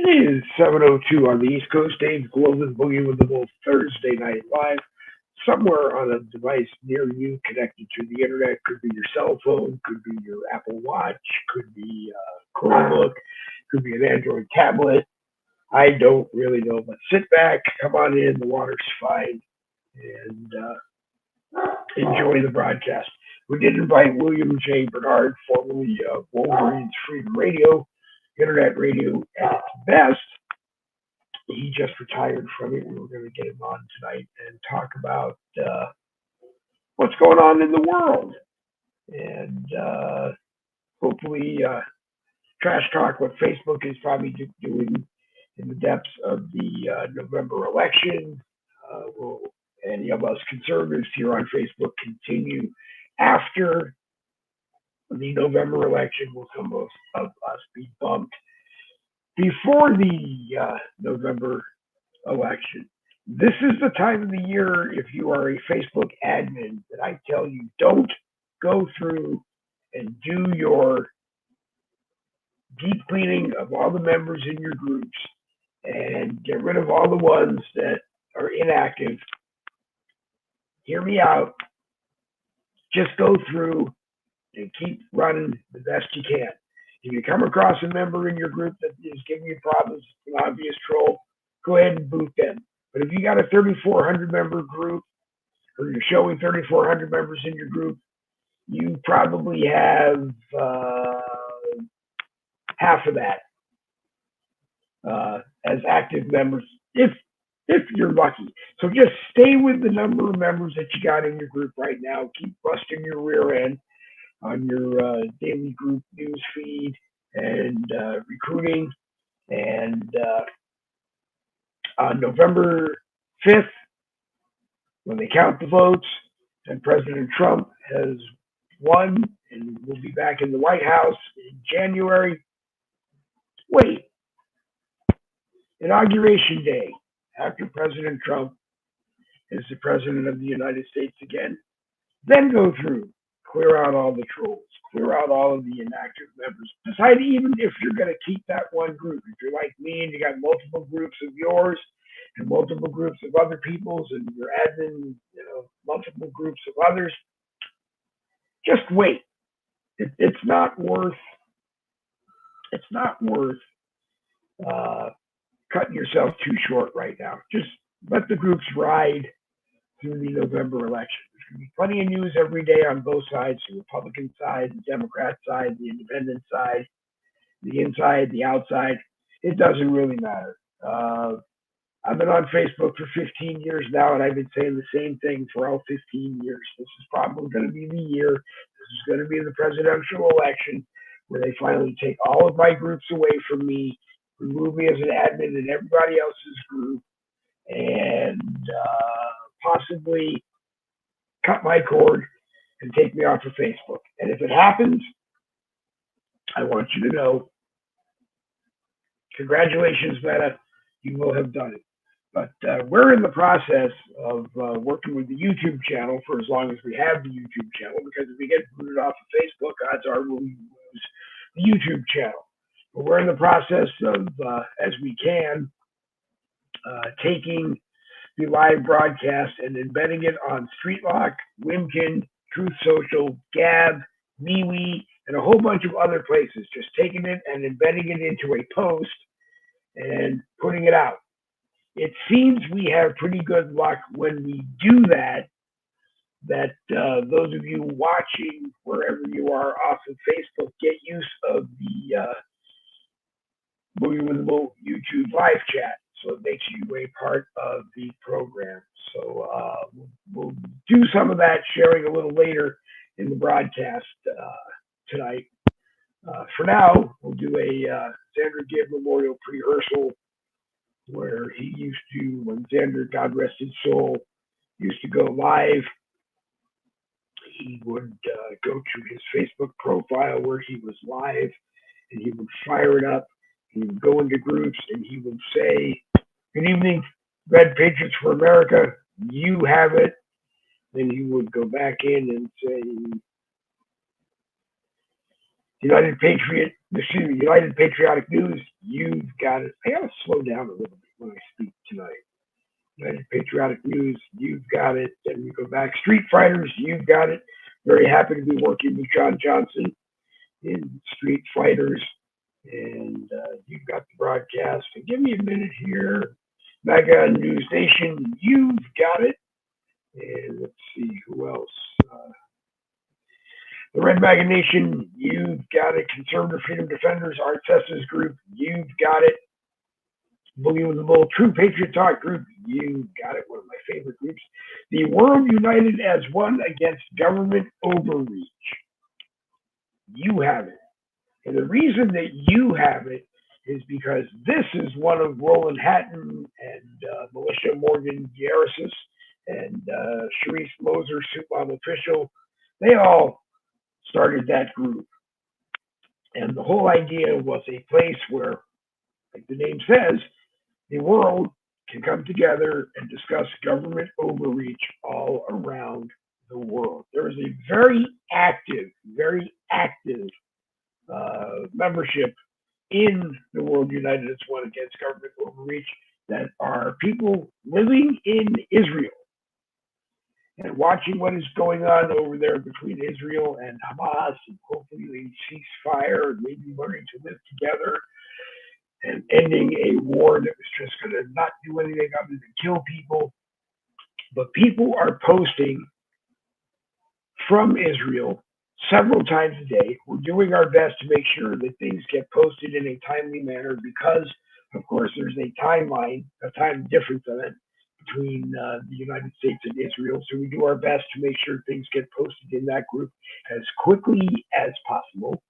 It is 7:02 on the East Coast. Dave Glover, Boogie with the Bull Thursday Night Live. Somewhere on a device near you connected to the internet. Could be your cell phone, could be your Apple Watch, could be a Chromebook, could be an Android tablet. I don't really know, but sit back, come on in, the water's fine, and enjoy the broadcast. We did invite William J. Bernard, formerly of Wolverines Freedom Radio, internet radio at its best. He just retired from it. We were going to get him on tonight and talk about what's going on in the world, and hopefully trash talk what Facebook is probably doing in the depths of the November election. Will any of us conservatives here on Facebook continue after the November election? Will some of us be bumped before the November election? This is the time of the year, if you are a Facebook admin, that I tell you don't go through and do your deep cleaning of all the members in your groups and get rid of all the ones that are inactive. Hear me out. Just go through and keep running the best you can. If you come across a member in your group that is giving you problems, an obvious troll, go ahead and boot them. But if you got a 3,400 member group, or you're showing 3,400 members in your group, you probably have half of that as active members, if you're lucky. So just stay with the number of members that you got in your group right now. Keep busting your rear end on your daily group news feed and recruiting. And on November 5th, when they count the votes and President Trump has won and will be back in the White House in January, wait. Inauguration Day, after President Trump is the President of the United States again, then go through, clear out all the trolls, clear out all of the inactive members. Decide even if you're going to keep that one group. If you're like me and you got multiple groups of yours and multiple groups of other people's and you're admin, multiple groups of others, just wait. It's not worth cutting yourself too short right now. Just let the groups ride through the November election. There's going to be plenty of news every day on both sides, the Republican side, the Democrat side, the independent side, the inside, the outside. It doesn't really matter. I've been on Facebook for 15 years now, and I've been saying the same thing for all 15 years. This is probably going to be the year. This is going to be the presidential election where they finally take all of my groups away from me, remove me as an admin in everybody else's group, and possibly cut my cord and take me off of Facebook. And if it happens, I want you to know, congratulations, Meta, you will have done it. But we're in the process of working with the YouTube channel for as long as we have the YouTube channel, because if we get booted off of Facebook, odds are we'll lose the YouTube channel. But we're in the process of, as we can, taking the live broadcast and embedding it on StreetLock, Wimkin, Truth Social, Gab, MeWe, and a whole bunch of other places. Just taking it and embedding it into a post and putting it out. It seems we have pretty good luck when we do that, those of you watching wherever you are off of Facebook get use of the Boogie with the Bull YouTube live chat. So it makes you a part of the program. So we'll do some of that, sharing a little later in the broadcast tonight. For now, we'll do a Xander Gibb Memorial pre-rehearsal where he used to, when Xander, God rest his soul, used to go live. He would go to his Facebook profile where he was live, and he would fire it up. He would go into groups, and he would say, "Good evening, Red Patriots for America. You have it." Then he would go back in and say, United Patriotic News, you've got it. I gotta slow down a little bit when I speak tonight. United Patriotic News, you've got it. Then we go back. Street Fighters, you've got it. Very happy to be working with John Johnson in Street Fighters. And you've got the broadcast. And give me a minute here. Mega News Nation, you've got it. And let's see who else. The Red Mega Nation, you've got it. Conservative Freedom Defenders, Art Sessions Group, you've got it. Boogie with the Bull, True Patriot Talk Group, you got it, one of my favorite groups. The World United as One Against Government Overreach, you have it. And the reason that you have it is because this is one of Roland Hatton and Militia Morgan Garrisis and Sharice Moser, Soup Mom Official. They all started that group. And the whole idea was a place where, like the name says, the world can come together and discuss government overreach all around the world. There is a very active membership in the World United as One Against Government Overreach that are people living in Israel and watching what is going on over there between Israel and Hamas, and hopefully a ceasefire and maybe learning to live together and ending a war that was just going to not do anything other than kill people. But people are posting from Israel several times a day. We're doing our best to make sure that things get posted in a timely manner because, of course, there's a timeline, a time difference on it between the United States and Israel. So we do our best to make sure things get posted in that group as quickly as possible.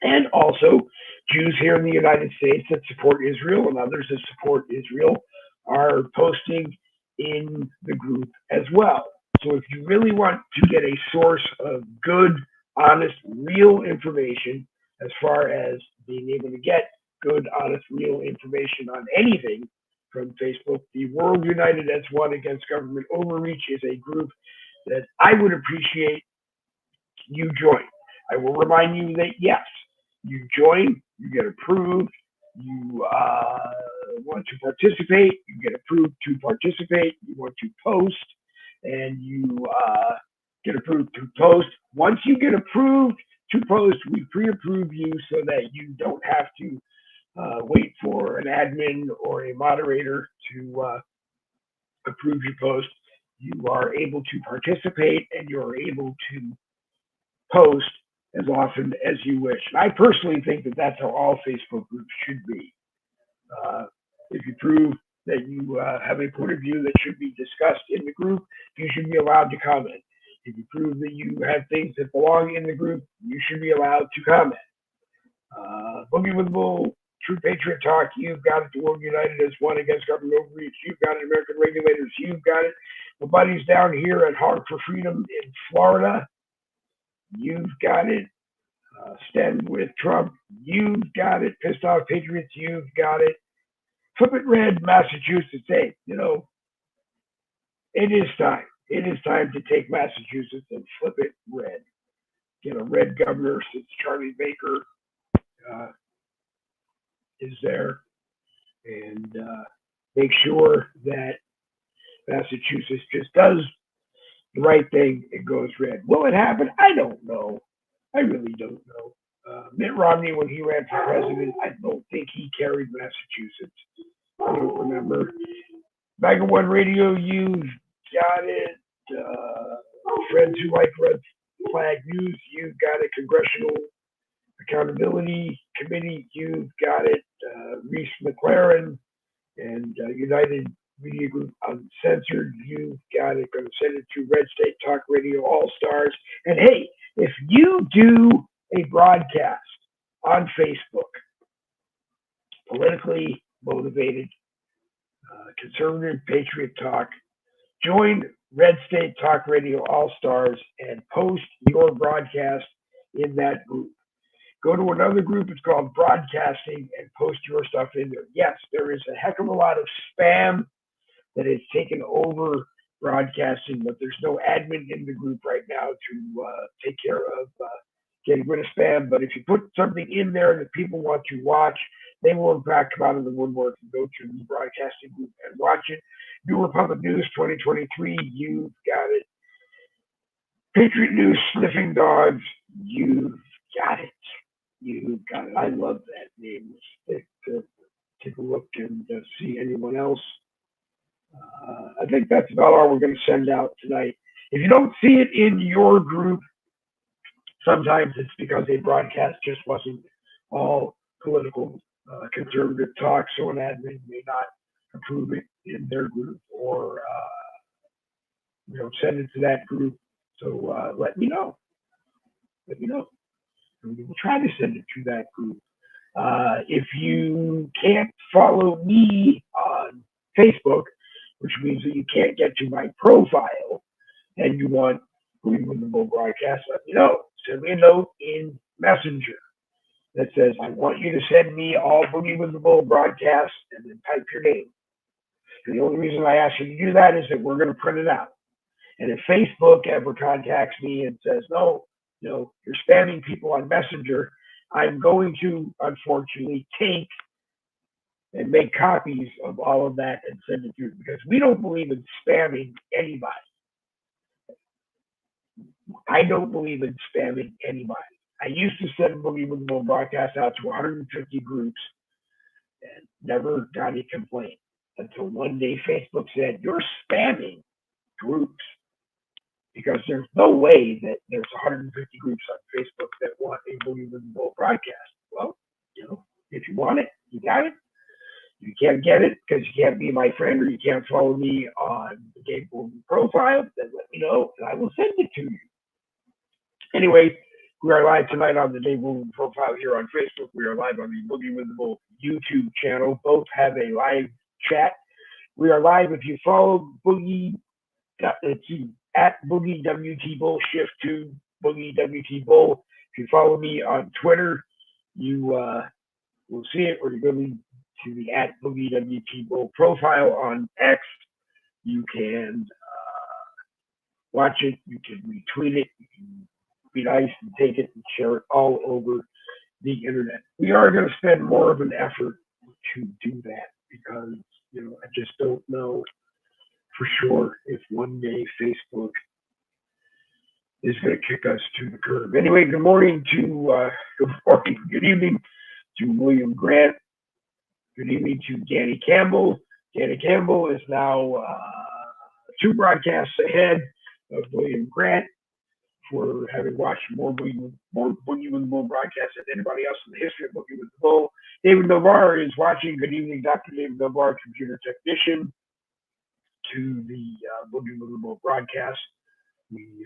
And also, Jews here in the United States that support Israel and others that support Israel are posting in the group as well. So if you really want to get a source of good, honest, real information, as far as being able to get good, honest, real information on anything from Facebook, the World United as One Against Government Overreach is a group that I would appreciate you join. I will remind you that yes, you join, you get approved, you want to participate, you get approved to participate, you want to post, and you get approved to post. Once you get approved to post, we pre-approve you so that you don't have to wait for an admin or a moderator to approve your post. You are able to participate and you're able to post as often as you wish. And I personally think that that's how all Facebook groups should be. If you prove that you have a point of view that should be discussed in the group, you should be allowed to comment. If you prove that you have things that belong in the group, you should be allowed to comment. Boogie with the Bull, True Patriot Talk, you've got it. The World United as One Against Government Overreach, you've got it. American Regulators, you've got it. The buddies down here at Honk for Freedom in Florida, you've got it. Stand with Trump, you've got it. Pissed Off Patriots, you've got it. Flip It Red, Massachusetts. Hey, you know, it is time. It is time to take Massachusetts and flip it red. Get a red governor since Charlie Baker is there, and make sure that Massachusetts just does the right thing and goes red. Will it happen? I don't know. I really don't know. Mitt Romney, when he ran for president, I don't think he carried Massachusetts. I don't remember. Mega One Radio, you've got it. Friends who like red flag news, you've got it. Congressional Accountability Committee, you've got it. Reese McLaren and United Media Group Uncensored, you've got it. Going to send it to Red State Talk Radio All Stars. And hey, if you do a broadcast on Facebook, politically motivated, conservative patriot talk, join Red State Talk Radio All Stars and post your broadcast in that group. Go to another group, it's called Broadcasting, and post your stuff in there. Yes, there is a heck of a lot of spam that has taken over broadcasting, but there's no admin in the group right now to take care of getting rid of spam. But if you put something in there that people want to watch, they will in fact come out of the woodwork and go to the broadcasting group and watch it. New Republic News 2023, you've got it. Patriot News Sniffing Dogs, you've got it. You've got it. I love that name. Take a look and see anyone else. I think that's about all we're going to send out tonight. If you don't see it in your group, sometimes it's because a broadcast just wasn't all political conservative talk, so an admin may not approve it in their group or send it to that group. So let me know. Let me know. And we will try to send it to that group. If you can't follow me on Facebook, which means that you can't get to my profile, and you want Boogie with the Bull broadcast, let me know. Send me a note in Messenger that says, I want you to send me all Boogie with the Bull broadcasts, and then type your name. And the only reason I ask you to do that is that we're going to print it out. And if Facebook ever contacts me and says, no, you're spamming people on Messenger, I'm going to, unfortunately, take and make copies of all of that and send it through, because we don't believe in spamming anybody. I don't believe in spamming anybody. I used to send Boogie with the Bull broadcast out to 150 groups and never got a complaint until one day Facebook said, you're spamming groups, because there's no way that there's 150 groups on Facebook that want a Boogie with the Bull broadcast. Well, if you want it, you got it. If you can't get it because you can't be my friend or you can't follow me on the Dave Bolton profile, then let me know and I will send it to you. Anyway, we are live tonight on the Dave Bolton profile here on Facebook. We are live on the Boogie with the Bull YouTube channel. Both have a live chat. We are live if you follow Boogie. It's at Boogie WT Bull, shift to Boogie WT Bull. If you follow me on Twitter, you will see it, or you go to the at Boogie WT Bull profile on X. You can watch it, you can retweet it, you can be nice and take it and share it all over the internet. We are going to spend more of an effort to do that because, I just don't know for sure if one day Facebook is going to kick us to the curb. Anyway, good evening to William Grant. Good evening to Danny Campbell. Danny Campbell is now 2 broadcasts ahead of William Grant for having watched more Boogie with the Bull broadcasts than anybody else in the history of Boogie with the Bull. David Novar is watching. Good evening, Dr. David Novar, computer technician to the Boogie with the Bull broadcast. We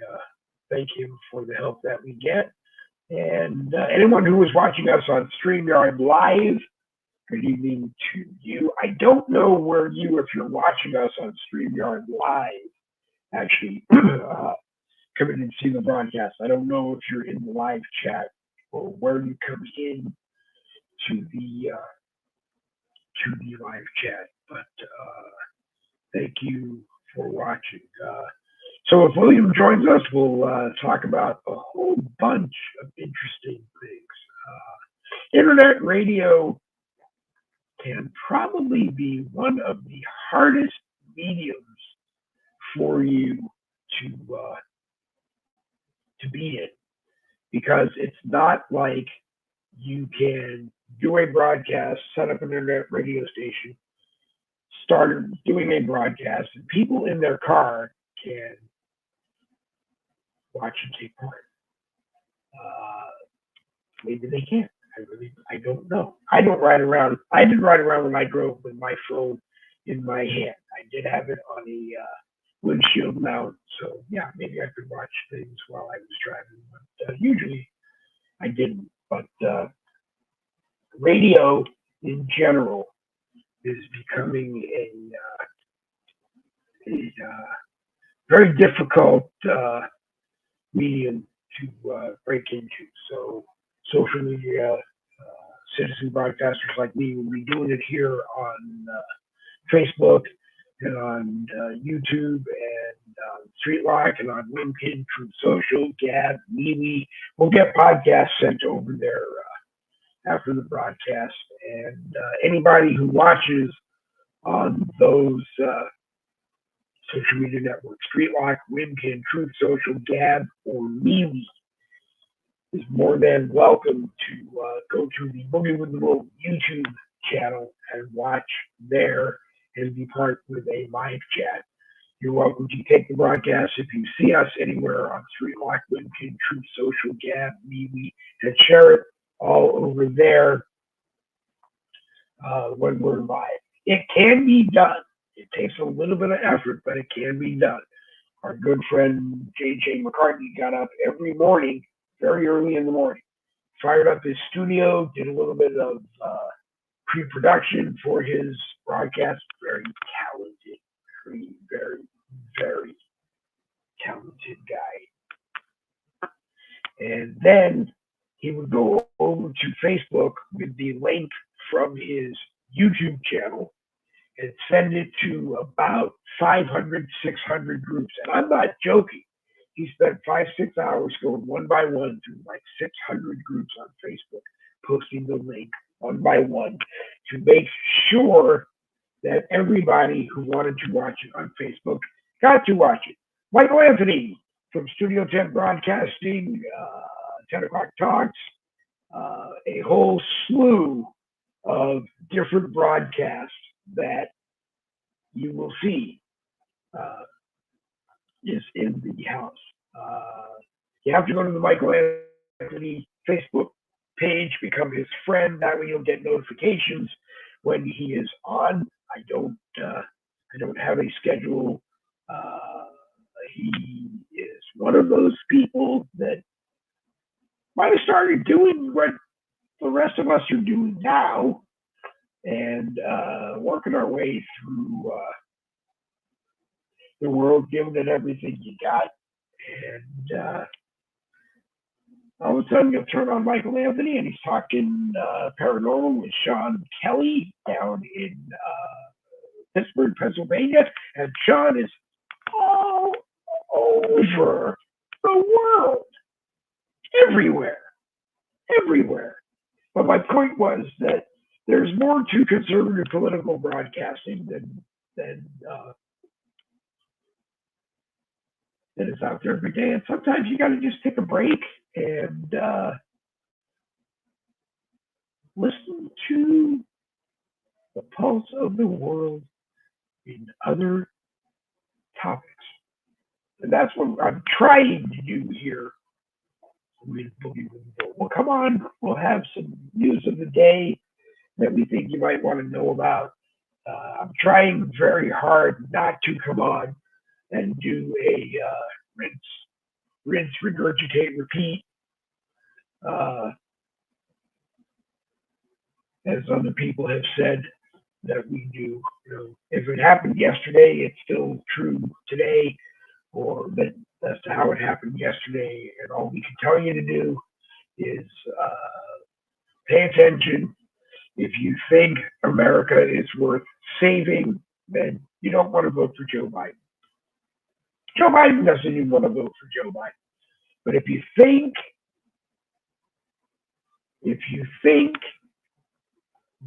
thank him for the help that we get. And anyone who is watching us on StreamYard Live, good evening to you. I don't know where if you're watching us on StreamYard Live, actually come in and see the broadcast. I don't know if you're in the live chat or where you come in to the live chat, but thank you for watching. So if William joins us, we'll talk about a whole bunch of interesting things. Internet radio can probably be one of the hardest mediums for you to be in, because it's not like you can do a broadcast, set up an internet radio station, start doing a broadcast, and people in their car can watch and take part. Maybe they can't. I don't know. I didn't ride around when I drove with my phone in my hand. I did have it on a windshield mount, so yeah, maybe I could watch things while I was driving, but usually I didn't. But radio in general is becoming a very difficult medium to break into. So social media, citizen broadcasters like me will be doing it here on Facebook. and on YouTube and Streetlock and on LinkedIn, Truth Social, Gab, MeWe. We'll get podcasts sent over there after the broadcast. And anybody who watches on those social media networks, Streetlock, LinkedIn, Truth Social, Gab, or MeWe, is more than welcome to go to the Boogie with the Wolf YouTube channel and watch there and be part with a live chat. You're welcome to take the broadcast if you see us anywhere on Streetlock, LinkedIn, Truth Social, Gab, MeWe, and share it all over there when we're live. It can be done. It takes a little bit of effort, but it can be done. Our good friend J.J. McCartney got up every morning, very early in the morning, fired up his studio, did a little bit of pre-production for his broadcast. Very talented, very, very, very talented guy. And then he would go over to Facebook with the link from his YouTube channel and send it to about 500, 600 groups. And I'm not joking. He spent 5-6 hours going one by one through like 600 groups on Facebook, posting the link one by one to make sure that everybody who wanted to watch it on Facebook got to watch it. Michael Anthony from Studio 10 Broadcasting, 10 O'Clock Talks, a whole slew of different broadcasts that you will see is in the house. You have to go to the Michael Anthony Facebook page, become his friend. That way you'll get notifications when he is on. I don't have a schedule. He is one of those people that might have started doing what the rest of us are doing now, and working our way through the world, giving it everything you got. And all of a sudden, you'll turn on Michael Anthony, and he's talking paranormal with Sean Kelly down in Pittsburgh, Pennsylvania. And Sean is all over the world, everywhere. But my point was that there's more to conservative political broadcasting than is out there every day. And sometimes you got to just take a break and listen to the pulse of the world in other topics. And that's what I'm trying to do here with Boogie. Well, come on, we'll have some news of the day that we think you might want to know about. I'm trying very hard not to come on and do a rinse, regurgitate, repeat, as other people have said that we do. You know, if it happened yesterday, it's still true today, or that's how it happened yesterday. And all we can tell you to do is pay attention. If you think America is worth saving, then you don't want to vote for Joe Biden. Joe Biden doesn't even want to vote for Joe Biden. But if you think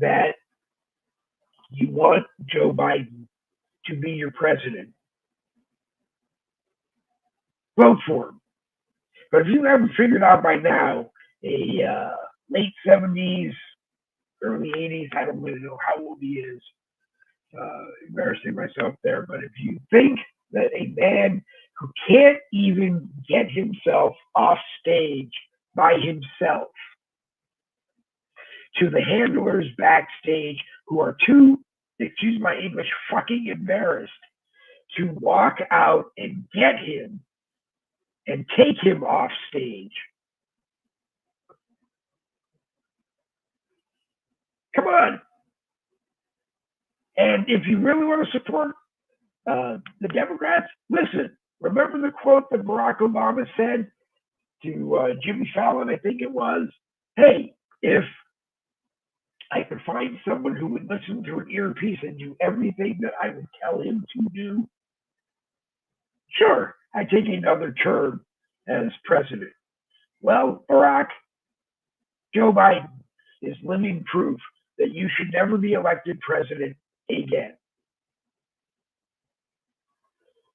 that you want Joe Biden to be your president, vote for him. But if you haven't figured out by now, a late 70s, early 80s, I don't really know how old he is, embarrassing myself there, but if you think that a man who can't even get himself off stage by himself, to the handlers backstage who are too, excuse my English, fucking embarrassed to walk out and get him and take him off stage. Come on. And if you really want to support the Democrats, listen, remember the quote that Barack Obama said to Jimmy Fallon, I think it was, hey, if I could find someone who would listen to an earpiece and do everything that I would tell him to do, sure, I'd take another term as president. Well, Barack, Joe Biden is living proof that you should never be elected president again.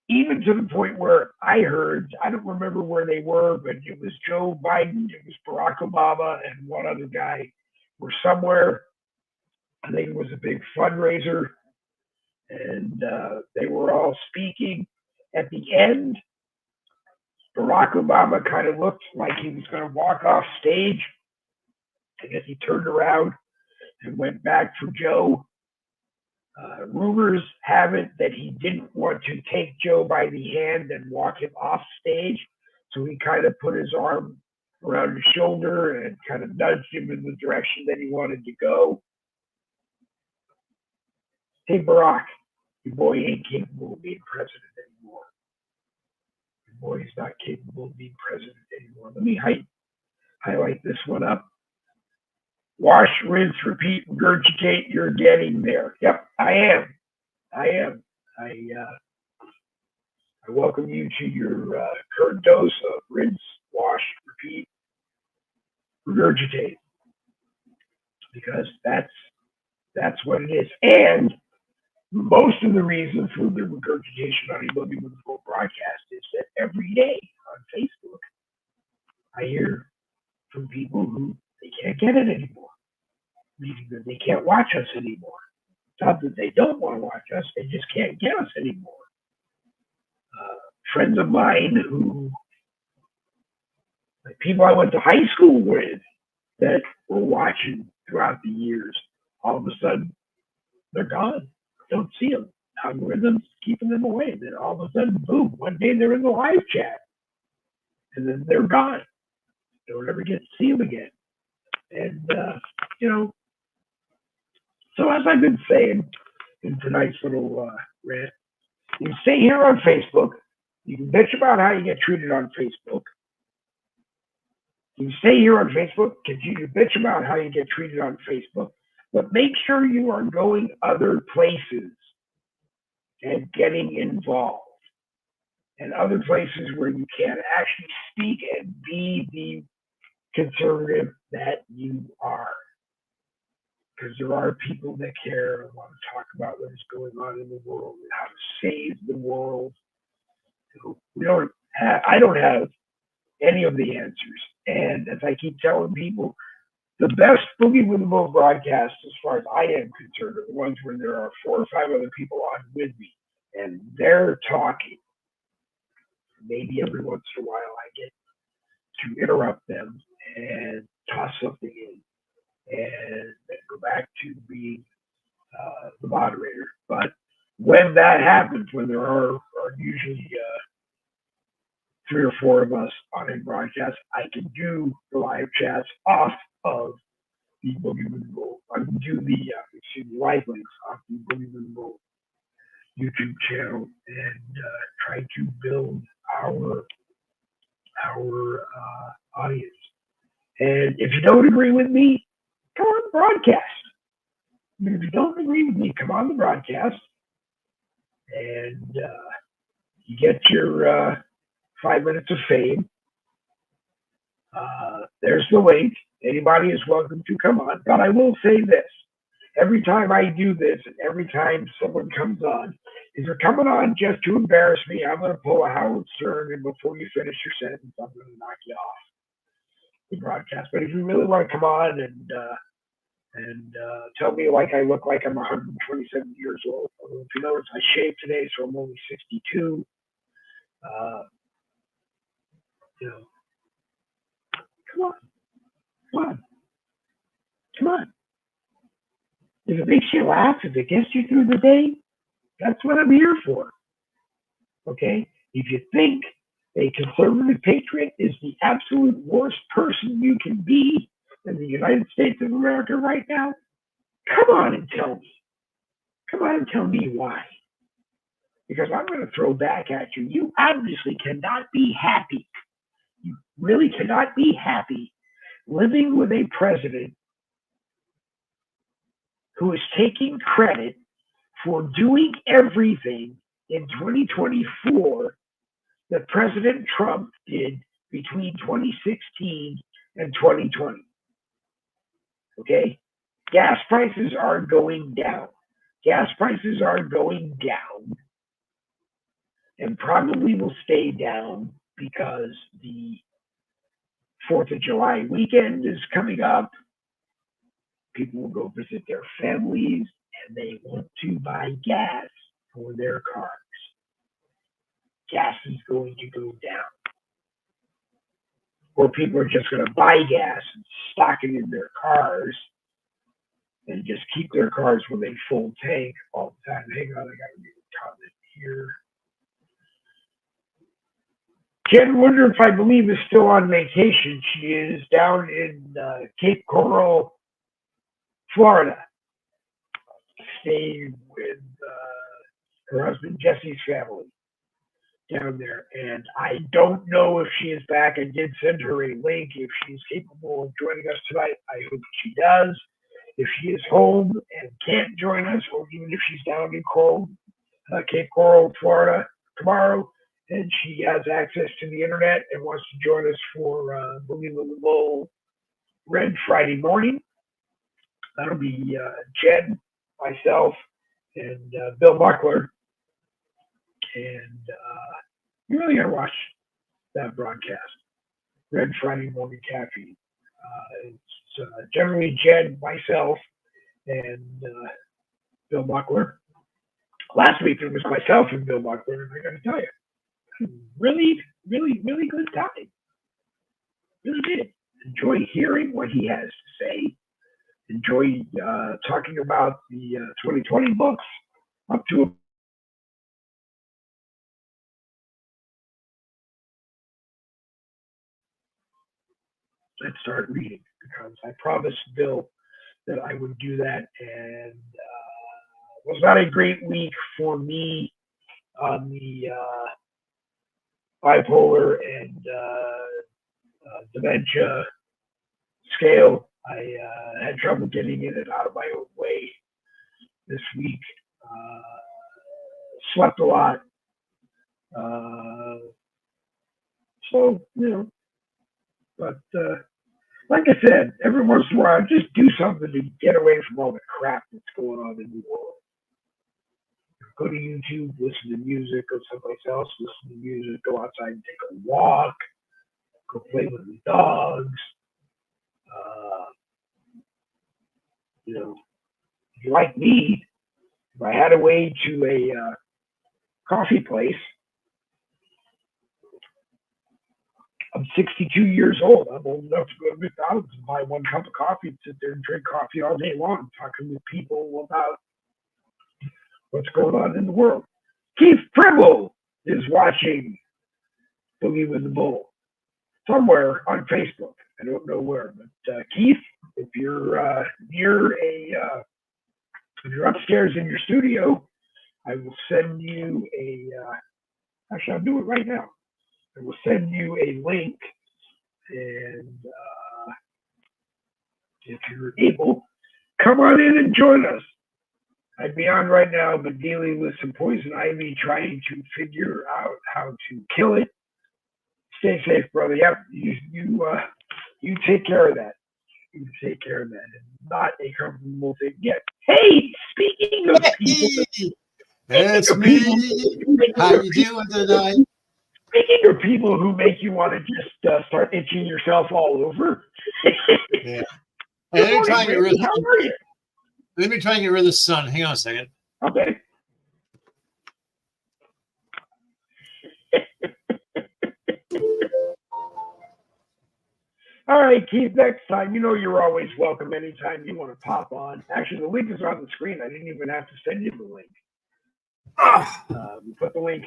Even to the point where I heard, I don't remember where they were, but it was Joe Biden, it was Barack Obama, and one other guy were somewhere. I think it was a big fundraiser, and they were all speaking. At the end, Barack Obama kind of looked like he was going to walk off stage, and as he turned around and went back for Joe, rumors have it that he didn't want to take Joe by the hand and walk him off stage. So he kind of put his arm around his shoulder and kind of nudged him in the direction that he wanted to go. Hey, Barack, your boy ain't capable of being president anymore. Your boy is not capable of being president anymore. Let me highlight this one up. Wash, rinse, repeat, regurgitate. You're getting there. Yep, I am. I welcome you to your current dose of rinse, wash, repeat, regurgitate, because that's what it is. And most of the reason for the regurgitation on a Boogie with the Bull broadcast is that every day on Facebook, I hear from people who they can't get it anymore, meaning that they can't watch us anymore. It's not that they don't want to watch us, they just can't get us anymore. Friends of mine who, like people I went to high school with that were watching throughout the years, all of a sudden they're gone. Don't see them. Algorithms keeping them away. Then all of a sudden, boom, one day they're in the live chat, and then they're gone. Don't ever get to see them again. And so as I've been saying in tonight's little rant, you can stay here on Facebook. You can bitch about how you get treated on Facebook. You can stay here on Facebook, continue to bitch about how you get treated on Facebook, but make sure you are going other places and getting involved, and other places where you can actually speak and be the conservative that you are. Because there are people that care and want to talk about what is going on in the world and how to save the world. I don't have any of the answers. And as I keep telling people, the best Boogie with the Bull broadcasts, as far as I am concerned, are the ones where there are 4 or 5 other people on with me, and they're talking. Maybe every once in a while I get to interrupt them and toss something in, and then go back to being the moderator. But when that happens, when there are usually 3 or 4 of us on a broadcast, I can do the live chats off of the Boogie with the Bull. I can do the live links off the Boogie with the Bull YouTube channel and try to build our audience. And if you don't agree with me, come on the broadcast. I mean, if you don't agree with me, come on the broadcast, and you get your 5 minutes of fame. There's the link. Anybody is welcome to come on. But I will say this. Every time I do this, and every time someone comes on, if you're coming on just to embarrass me, I'm going to pull a Howard Stern, and before you finish your sentence, I'm going to knock you off the broadcast. But if you really want to come on and tell me like I look like I'm 127 years old, although if you notice, I shaved today, so I'm only 62. Come on. If it makes you laugh, if it gets you through the day, that's what I'm here for. Okay? If you think a conservative patriot is the absolute worst person you can be in the United States of America right now, come on and tell me. Come on and tell me why. Because I'm going to throw back at you. You obviously cannot be happy. You really cannot be happy living with a president who is taking credit for doing everything in 2024 that President Trump did between 2016 and 2020. Okay? Gas prices are going down. Gas prices are going down and probably will stay down because the 4th of July weekend is coming up. People will go visit their families and they want to buy gas for their cars. Gas is going to go down. Or people are just going to buy gas and stock it in their cars and just keep their cars with a full tank all the time. Hang on, I got to read a comment here. Jen Woodruff, I believe, is still on vacation. She is down in Cape Coral, Florida, staying with her husband Jesse's family down there. And I don't know if she is back. I did send her a link if she's capable of joining us tonight. I hope she does. If she is home and can't join us, or even if she's down in Cape Coral, Florida tomorrow, and she has access to the internet and wants to join us for Boogie with the Bull Red Friday morning, that'll be Jed, myself, and Bill Buckler. And you really got to watch that broadcast, Red Friday Morning Caffeine. It's generally Jed, myself, and Bill Buckler. Last week it was myself and Bill Buckler, and I got to tell you, really, really, really good time. Really did. Enjoy hearing what he has to say. Enjoy talking about the 2020 books up to let's start reading, because I promised Bill that I would do that, and it was not a great week for me on the bipolar and dementia scale. I had trouble getting in and out of my own way this week. Slept a lot. So, but like I said, every once in a while, just do something to get away from all the crap that's going on in the world. Go to YouTube, listen to music, go someplace else, listen to music, go outside and take a walk, go play with the dogs. If you like me, if I had a way to a coffee place, I'm 62 years old. I'm old enough to go to McDonald's and buy one cup of coffee and sit there and drink coffee all day long, talking with people about what's going on in the world. Keith Prebble is watching Boogie with the Bull somewhere on Facebook. I don't know where, but Keith, if you're if you're upstairs in your studio, I will send you actually, I'll do it right now. I will send you a link, and if you're able, come on in and join us. I'd be on right now, but dealing with some poison ivy, trying to figure out how to kill it. Stay safe, brother. Yep, you take care of that. You take care of that. It's not a comfortable thing yet. Hey, speaking of people, it's me. How you doing tonight? Speaking of people who make you want to just start itching yourself all over. Yeah. Hey, let me try and get rid of how are you? Let me try and get rid of the sun. Hang on a second. Okay. All right, Keith, next time, you're always welcome anytime you want to pop on. Actually, the link is on the screen. I didn't even have to send you the link. We put the link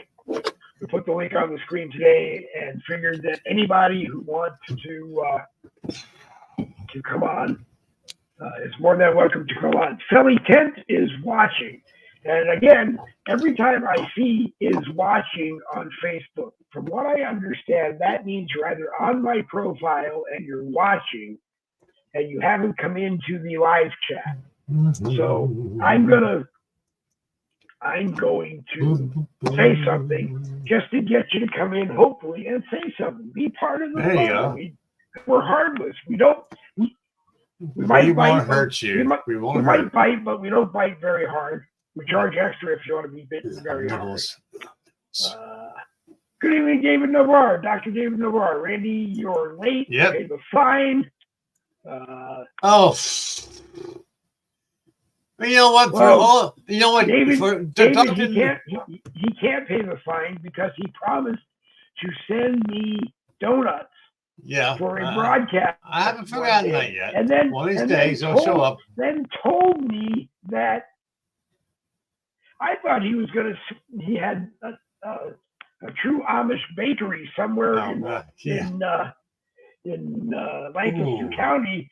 on the screen today and figured that anybody who wants to come on is more than welcome to come on. Philly Kent is watching. And again, every time I see is watching on Facebook, from what I understand, that means you're either on my profile and you're watching and you haven't come into the live chat. So I'm going to say something just to get you to come in, hopefully, and say something. Be part of the There you fun. go. We're harmless. We might won't bite. hurt you. We won't might hurt. bite, but we don't bite very hard. We charge extra if you want to be bitten very hard. Good evening, David Navarre. Dr. David Navarre. Randy, you're late. Yep. Pay the fine. You know what? David, he can't pay the fine because he promised to send me donuts. Yeah. For a broadcast. I haven't forgotten that yet. And then one of these days he'll show up. Then told me that I thought he was going to. He had a true Amish bakery somewhere in Lancaster County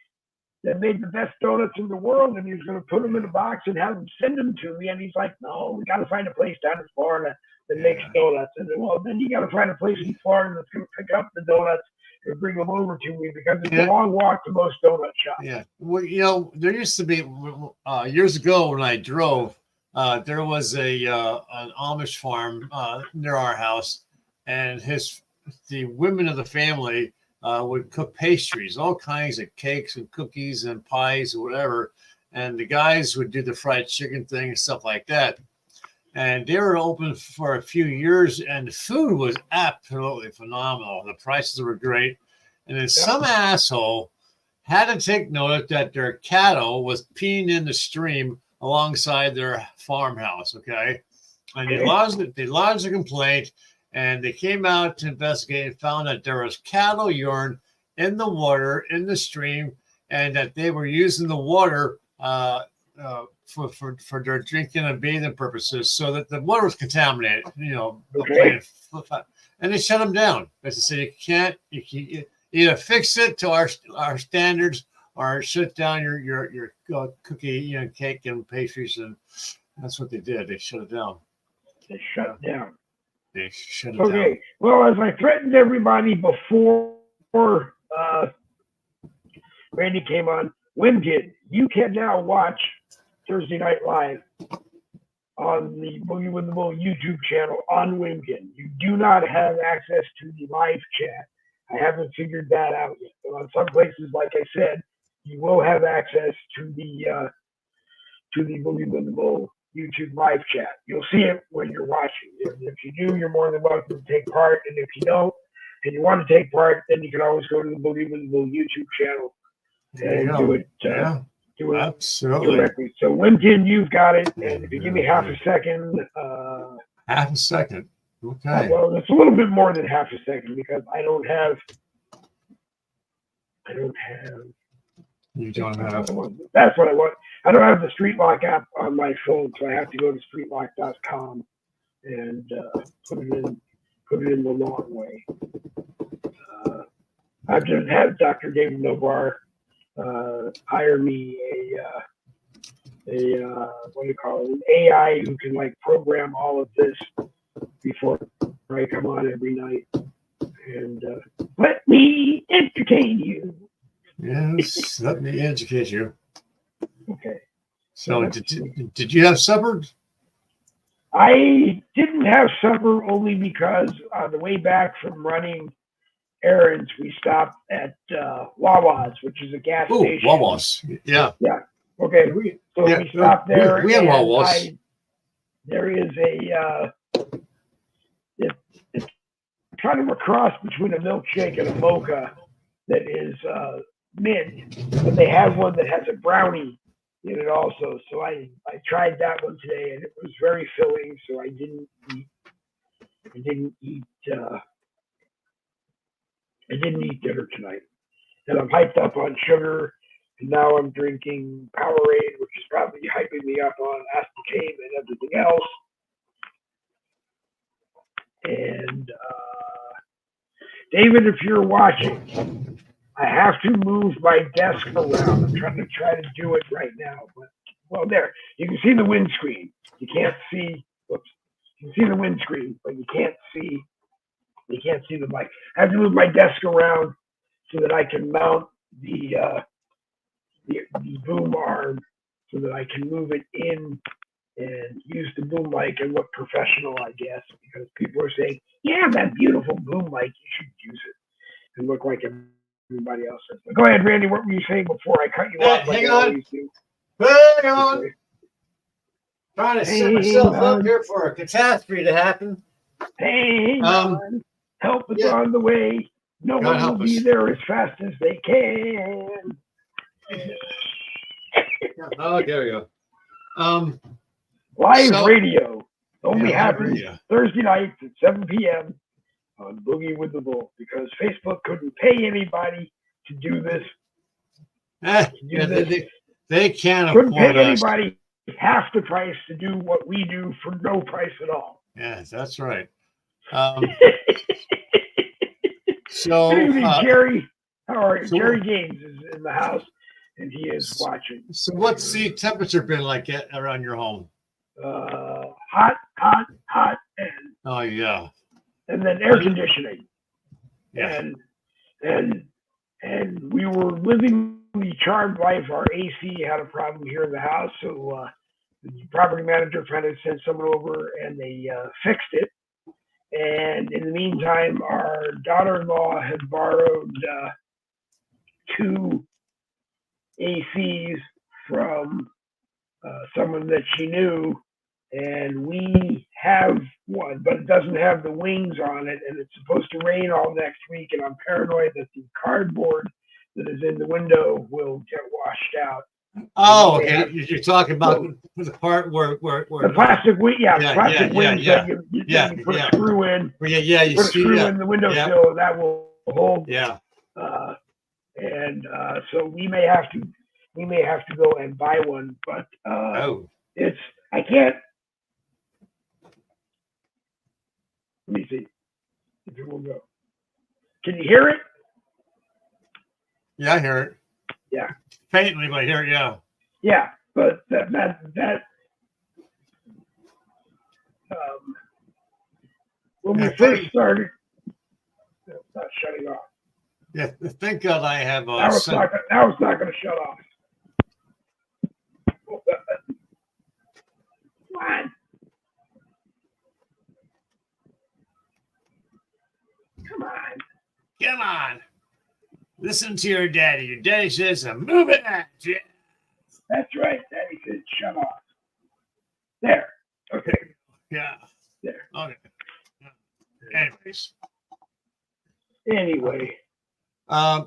that made the best donuts in the world, and he was going to put them in a box and have them send them to me. And he's like, "No, we got to find a place down in Florida that makes donuts." And then you got to find a place in Florida that's going to pick up the donuts and bring them over to me because it's a long walk to most donut shops. Yeah, well, there used to be years ago when I drove. There was an Amish farm near our house, and the women of the family would cook pastries, all kinds of cakes and cookies and pies or whatever, and the guys would do the fried chicken thing and stuff like that. And they were open for a few years, and the food was absolutely phenomenal. The prices were great, and then some asshole had to take notice that their cattle was peeing in the stream alongside their farmhouse, okay? And they lodged a complaint, and they came out to investigate and found that there was cattle urine in the water, in the stream, and that they were using the water for their drinking and bathing purposes, so that the water was contaminated, and they shut them down. They said, you either fix it to our standards or shut down your cookie, cake and pastries, and that's what they did. They shut it down. They shut it down. Okay. Well, as I threatened everybody before Randy came on, Wimkin, you can now watch Thursday Night Live on the Boogie with the Bull YouTube channel on Wimkin. You do not have access to the live chat. I haven't figured that out yet. But on some places, like I said, you will have access to the Boogie with the Bull YouTube live chat. You'll see it when you're watching. If you do, you're more than welcome to take part. And if you don't, and you want to take part, then you can always go to the Boogie with the Bull YouTube channel and do it. Do it absolutely directly. So, Wimkin, you've got it. And if you give me half a second. Half a second. Okay. Well, it's a little bit more than half a second because I don't have. You don't have. That's what I want. I don't have the Street Lock app on my phone, so I have to go to streetlock.com and put it in the long way. I've just had Dr. David Navarre hire me what do you call it? An AI who can program all of this before I come on every night. And let me entertain you. Yes, let me educate you. Okay. So did you have supper? I didn't have supper only because on the way back from running errands, we stopped at Wawa's, which is a gas station. Wawa's. Yeah. Yeah. Okay. We stopped there. We have Wawa's. There is it's kind of a cross between a milkshake and a mocha that is mint, but they have one that has a brownie in it also. So I tried that one today, and it was very filling. So I didn't eat dinner tonight, and I'm hyped up on sugar. And now I'm drinking Powerade, which is probably hyping me up on aspartame and everything else. And David, if you're watching, I have to move my desk around. I'm trying to do it right now. But there, you can see the windscreen. You can't see. Whoops. You can see the windscreen, but you can't see the mic. I have to move my desk around so that I can mount the boom arm so that I can move it in and use the boom mic and look professional, I guess, because people are saying, "Yeah, that beautiful boom mic, you should use it and look like everybody else." But go ahead, Randy. What were you saying before I cut you off like I always do? Hang on. Okay. Trying to set Hang myself up on. here for a catastrophe to happen. Hang on. Help is yeah. on the way. No God one will be us. there as fast as they can. Oh, there we go. Live radio only happens radio. Thursday nights at 7 p.m. on Boogie with the Bull because Facebook couldn't pay anybody to do this. They can't couldn't afford pay us. anybody half the price to do what we do for no price at all. Yes, that's right. So, good evening, Jerry. How are you? Jerry Gaines is in the house, and he is watching. So, what's the temperature been like around your home? Hot, and oh yeah, and then air conditioning. Yeah, and we were living the charmed life. Our AC had a problem here in the house, so the property manager tried to send someone over, and they fixed it. And in the meantime, our daughter-in-law had borrowed 2 ACs from someone that she knew, and we have one, but it doesn't have the wings on it, and it's supposed to rain all next week, and I'm paranoid that the cardboard that is in the window will get washed out. Oh, okay. You're talking about the part where the plastic wings, plastic wings that you put a screw in. You put a screw in the windowsill, and that will hold. Yeah. So we may have to go and buy one, but I can't. Let me see if it will go. Can you hear it? Yeah, I hear it. Yeah. Faintly, but I hear it, yeah. Yeah, but that when we first started, it's not shutting off. Yeah, thank God I have a. Now it's not going to shut off. Come on. Come on. Listen to your daddy. Your daddy says, I'm moving at you. That's right. Daddy said, shut off. There. Okay. Yeah. There. Okay. Anyways. Anyway.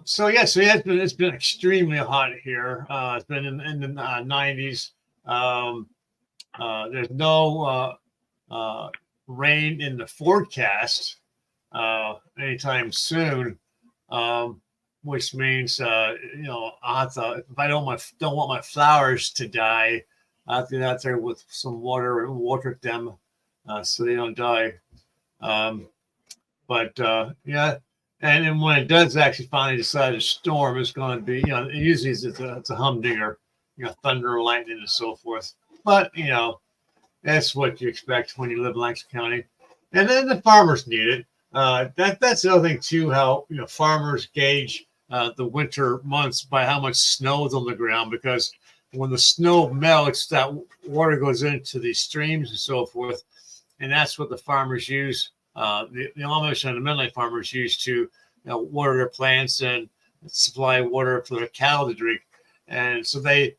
So it's been extremely hot here. It's been in the 90s. There's no rain in the forecast anytime soon. Which means, I have to, if I don't want my flowers to die, I have to get out there with some water and water them so they don't die. And then when it does actually finally decide to storm, it's going to be, usually it's a humdinger, thunder, lightning, and so forth. But, that's what you expect when you live in Lancaster County. And then the farmers need it. That's the other thing, too, how, farmers gauge the winter months by how much snow is on the ground, because when the snow melts, that water goes into the streams and so forth, and that's what the farmers use. The Amish and the Mennonite farmers use to water their plants and supply water for their cattle to drink, and so they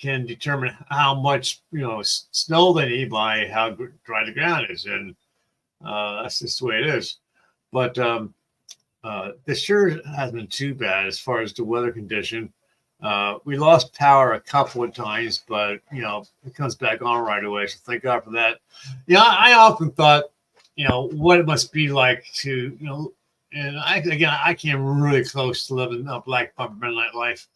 can determine how much snow they need by how dry the ground is, and that's just the way it is. But this sure hasn't been too bad as far as the weather condition. We lost power a couple of times, but it comes back on right away. So thank God for that. I often thought, what it must be like to, and I came really close to living a black Mennonite life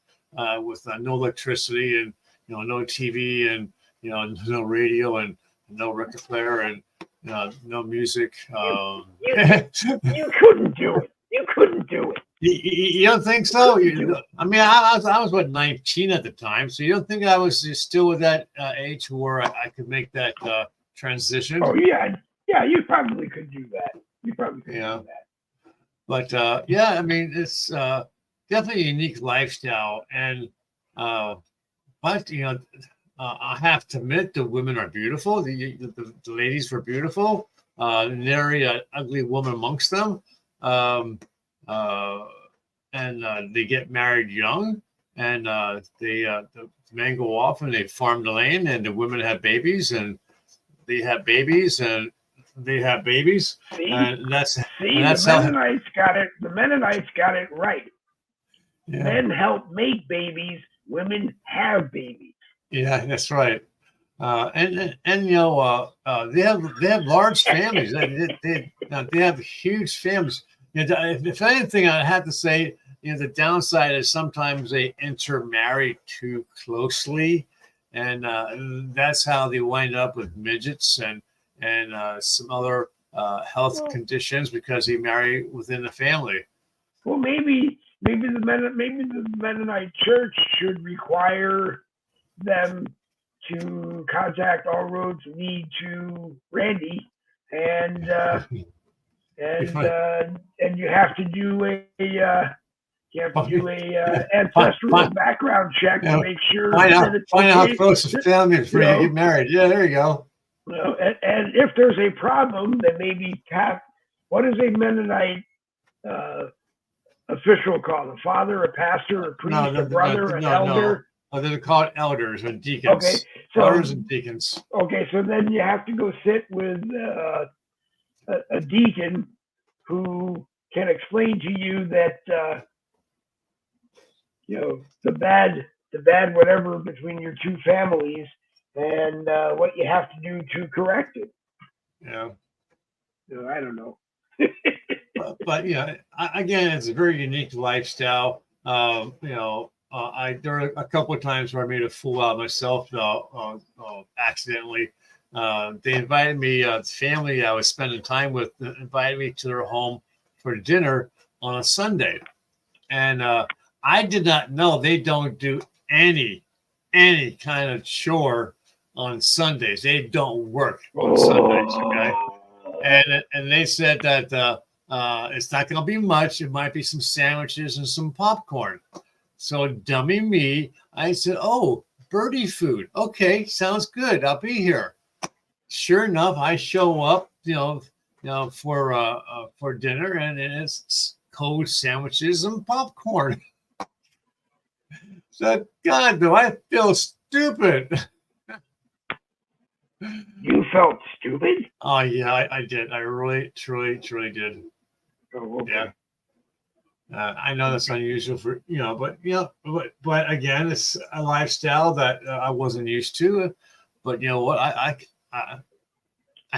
with no electricity and no TV and no radio and no record player and no music. You couldn't do it. You couldn't do it. You don't think so? I mean, I was what, 19 at the time, so you don't think I was still with that age where I could make that transition? Oh yeah, you probably could do that. You probably could do that. But I mean, it's definitely a unique lifestyle, and but I have to admit the women are beautiful. The ladies were beautiful. Nary an ugly woman amongst them. Um, and they get married young, and the men go off and they farm the land, and the women have babies, and they have babies, and they have babies, See, and that's the Mennonites got it. The Mennonites got it right. Yeah. Men help make babies. Women have babies. Yeah, that's right. And they have large families. They have huge families. If anything, I have to say, the downside is sometimes they intermarry too closely, and that's how they wind up with midgets and some other health conditions because they marry within the family. Well, maybe the Mennonite Church should require them to contact all roads lead to Randy, and you have to do a ancestral background check to make sure find out how close the family is before you get married. Yeah, there you go. And if there's a problem, then maybe what is a Mennonite official called? A father, a pastor, a priest, a brother, an elder? Oh, they're called elders and deacons. Okay, so elders and deacons. Okay, so then you have to go sit with a deacon who can explain to you that the bad whatever between your two families and what you have to do to correct it. Yeah. I don't know. but again, it's a very unique lifestyle. There were a couple of times where I made a fool out of myself accidentally. They invited me, the family I was spending time with invited me to their home for dinner on a Sunday. And I did not know they don't do any kind of chore on Sundays. They don't work on Sundays, okay? And they said that it's not going to be much. It might be some sandwiches and some popcorn. So dummy me, I said, "Oh, birdie food. Okay, sounds good. I'll be here." Sure enough, I show up, for dinner, and it's cold sandwiches and popcorn. So, God, do I feel stupid? You felt stupid? Oh yeah, I did. I really, truly did. Oh, okay. Yeah. I know that's unusual for but again, it's a lifestyle that I wasn't used to. But you know what, I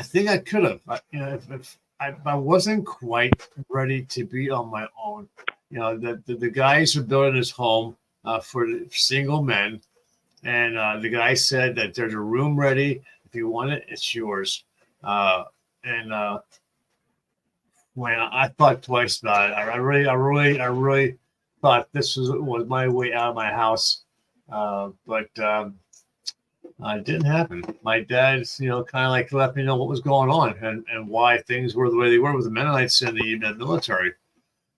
think I could have. If I wasn't quite ready to be on my own. The guys are building this home for single men, and the guy said that there's a room ready. If you want it, it's yours. When I thought twice about it, I really thought this was my way out of my house, but it didn't happen. My dad, kind of like let me know what was going on and why things were the way they were with the Mennonites and the military.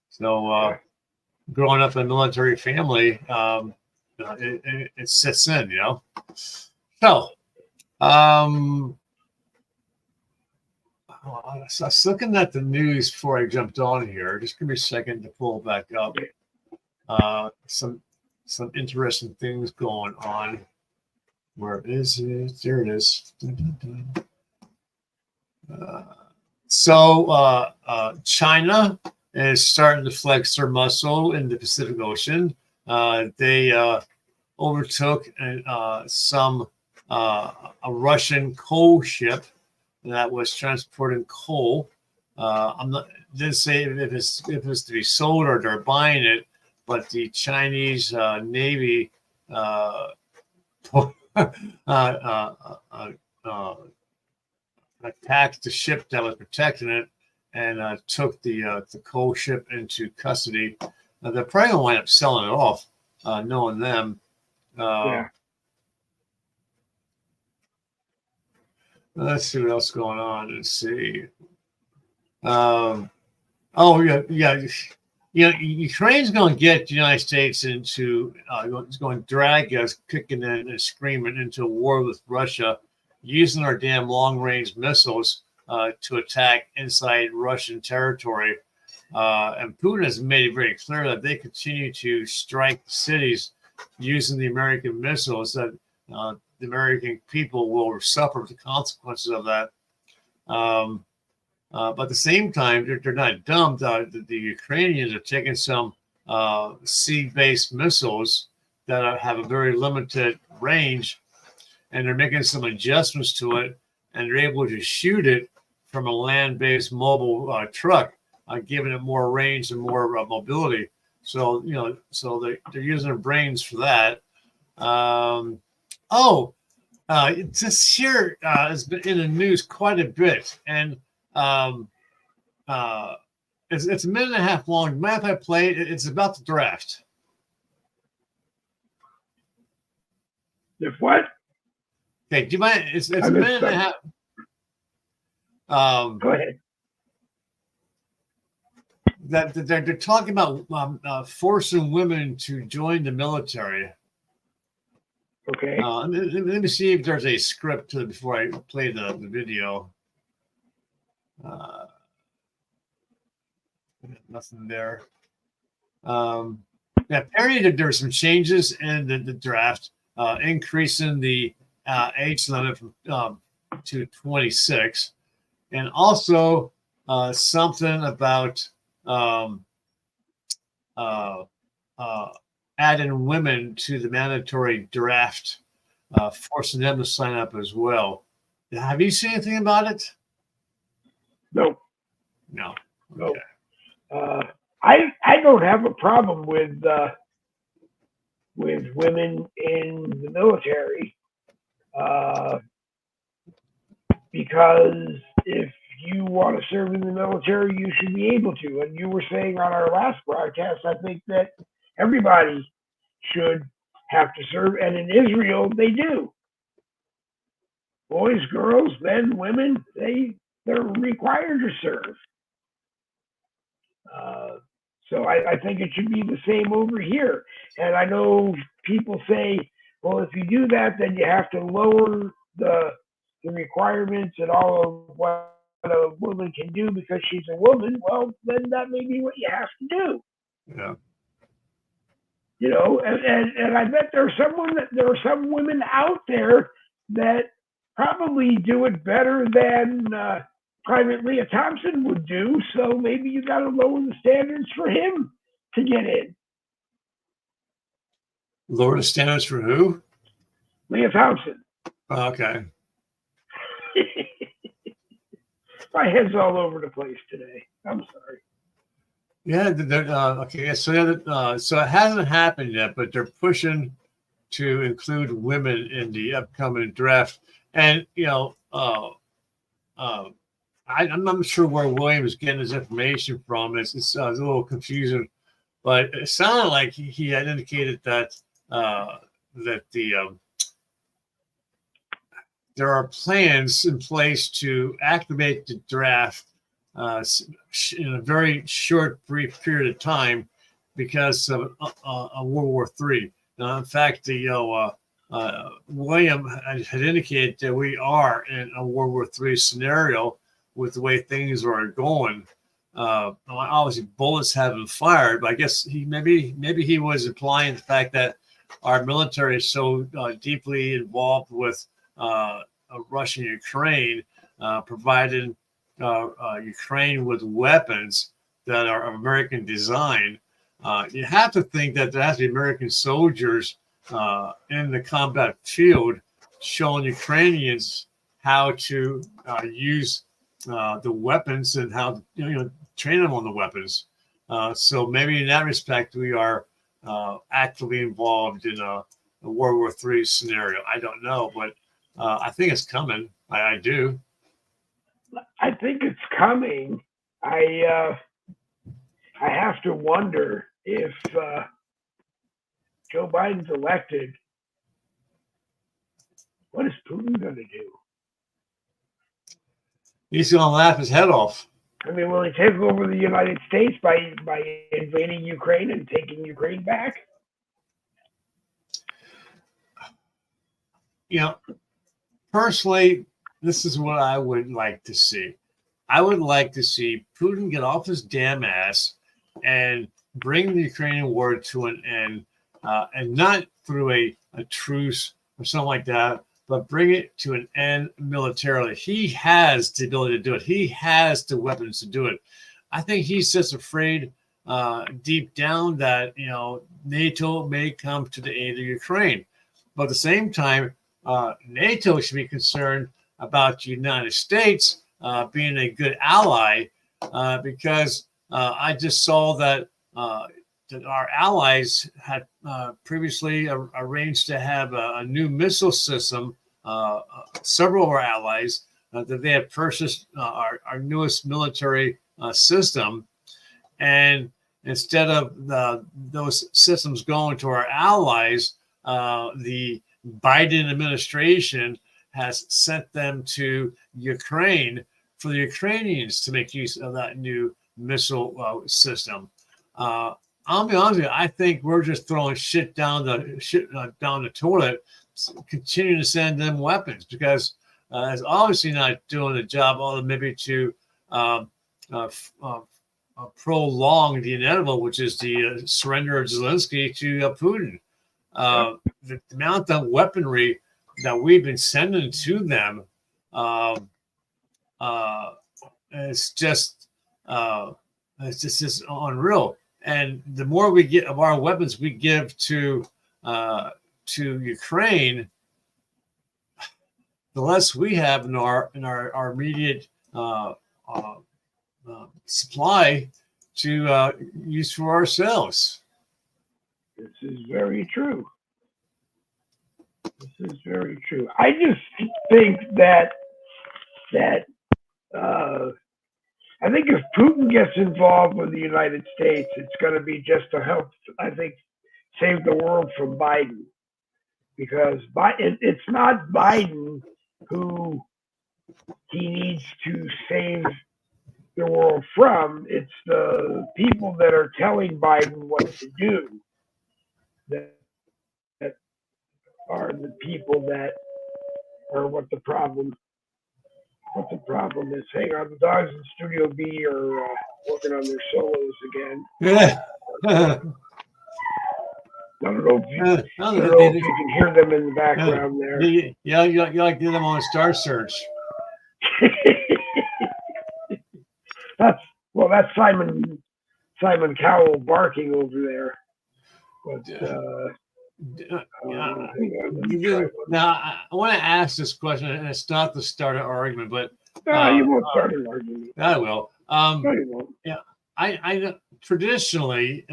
So, growing up in a military family, it sits in, So, so I was looking at the news before I jumped on here. Just give me a second to pull back up. Some interesting things going on. Where is it? There it is. China is starting to flex their muscle in the Pacific Ocean. They overtook a Russian coal ship that was transporting coal. Didn't say if it's to be sold or they're buying it, but the Chinese Navy attacked the ship that was protecting it and took the coal ship into custody. They're probably gonna wind up selling it off, knowing them. Let's see what else is going on. Let's see. Ukraine's going to get the United States into, it's going to drag us kicking and screaming into a war with Russia, using our damn long-range missiles to attack inside Russian territory. And Putin has made it very clear that they continue to strike cities using the American missiles, that the American people will suffer the consequences of that. But at the same time, they're not dumb. The Ukrainians are taking some sea-based missiles that have a very limited range, and they're making some adjustments to it, and they're able to shoot it from a land-based mobile truck, giving it more range and more mobility. So, they're using their brains for that. This year has been in the news quite a bit, and it's a minute and a half long. The map I played, it's about the draft. If what? Okay, do you mind? It's a minute and a half. Go ahead. That they're talking about forcing women to join the military. Okay. Let me see if there's a script to it before I play the video. Nothing there. Apparently there's some changes in the draft, increasing the age limit from to 26, and also something about adding women to the mandatory draft, forcing them to sign up as well. Have you seen anything about it? No. No. Okay. I don't have a problem with women in the military, because if you want to serve in the military, you should be able to. And you were saying on our last broadcast, I think that everybody should have to serve, and in Israel they do. Boys, girls, men, women, they're required to serve. So I think it should be the same over here. And I know people say, well, if you do that, then you have to lower the requirements and all of what a woman can do because she's a woman. Well, then that may be what you have to do. Yeah. And I bet there are some women out there that probably do it better than Private Leah Thompson would do, so maybe you got to lower the standards for him to get in. Lower the standards for who? Leah Thompson. Okay. My head's all over the place today. I'm sorry. Yeah. Okay. So it hasn't happened yet, but they're pushing to include women in the upcoming draft, and I'm not sure where William is getting his information from. It's a little confusing, but it sounded like he had indicated that there are plans in place to activate the draft in a very short, brief period of time because of World War III. In fact, William had indicated that we are in a World War III scenario with the way things are going. Obviously, bullets haven't fired, but I guess maybe he was implying the fact that our military is so deeply involved with Russia and Ukraine, providing Ukraine with weapons that are of American design. You have to think that there has to be American soldiers in the combat field showing Ukrainians how to use the weapons and how train them on the weapons. So maybe in that respect, we are actively involved in a World War III scenario. I don't know, but I think it's coming. I do. I think it's coming. I have to wonder if Joe Biden's elected, what is Putin going to do? He's going to laugh his head off. I mean, will he take over the United States by invading Ukraine and taking Ukraine back? You know, personally, this is what I would like to see. I would like to see Putin get off his damn ass and bring the Ukrainian war to an end, and not through a truce or something like that, but bring it to an end militarily. He has the ability to do it. He has the weapons to do it. I think he's just afraid deep down that, NATO may come to the aid of Ukraine. But at the same time, NATO should be concerned about the United States being a good ally, because I just saw that our allies had previously arranged to have a new missile system. Several of our allies that they had purchased our newest military system, and instead of those systems going to our allies, the Biden administration has sent them to Ukraine for the Ukrainians to make use of that new missile system. I'll be honest with you, I think we're just throwing shit down the toilet, continuing to send them weapons, because it's obviously not doing the job, although maybe to prolong the inevitable, which is the surrender of Zelensky to Putin. The amount of weaponry that we've been sending to them is just unreal. And the more we get of our weapons we give to Ukraine, the less we have in our immediate supply to use for ourselves. This is very true. This is very true. I just think that I think if Putin gets involved with the United States, it's going to be just to help, I think, save the world from Biden. Because it's not Biden who he needs to save the world from. It's the people that are telling Biden what to do that are the people that are what the problem is. Hang on, the dogs in Studio B are working on their solos again. Yeah. I don't know if you can hear them in the background there. Yeah, you like to get them on Star Search. That's Simon Cowell barking over there. But now I want to ask this question, and it's not to start an argument, but you won't start an argument. I will. No, you won't. Yeah, I traditionally,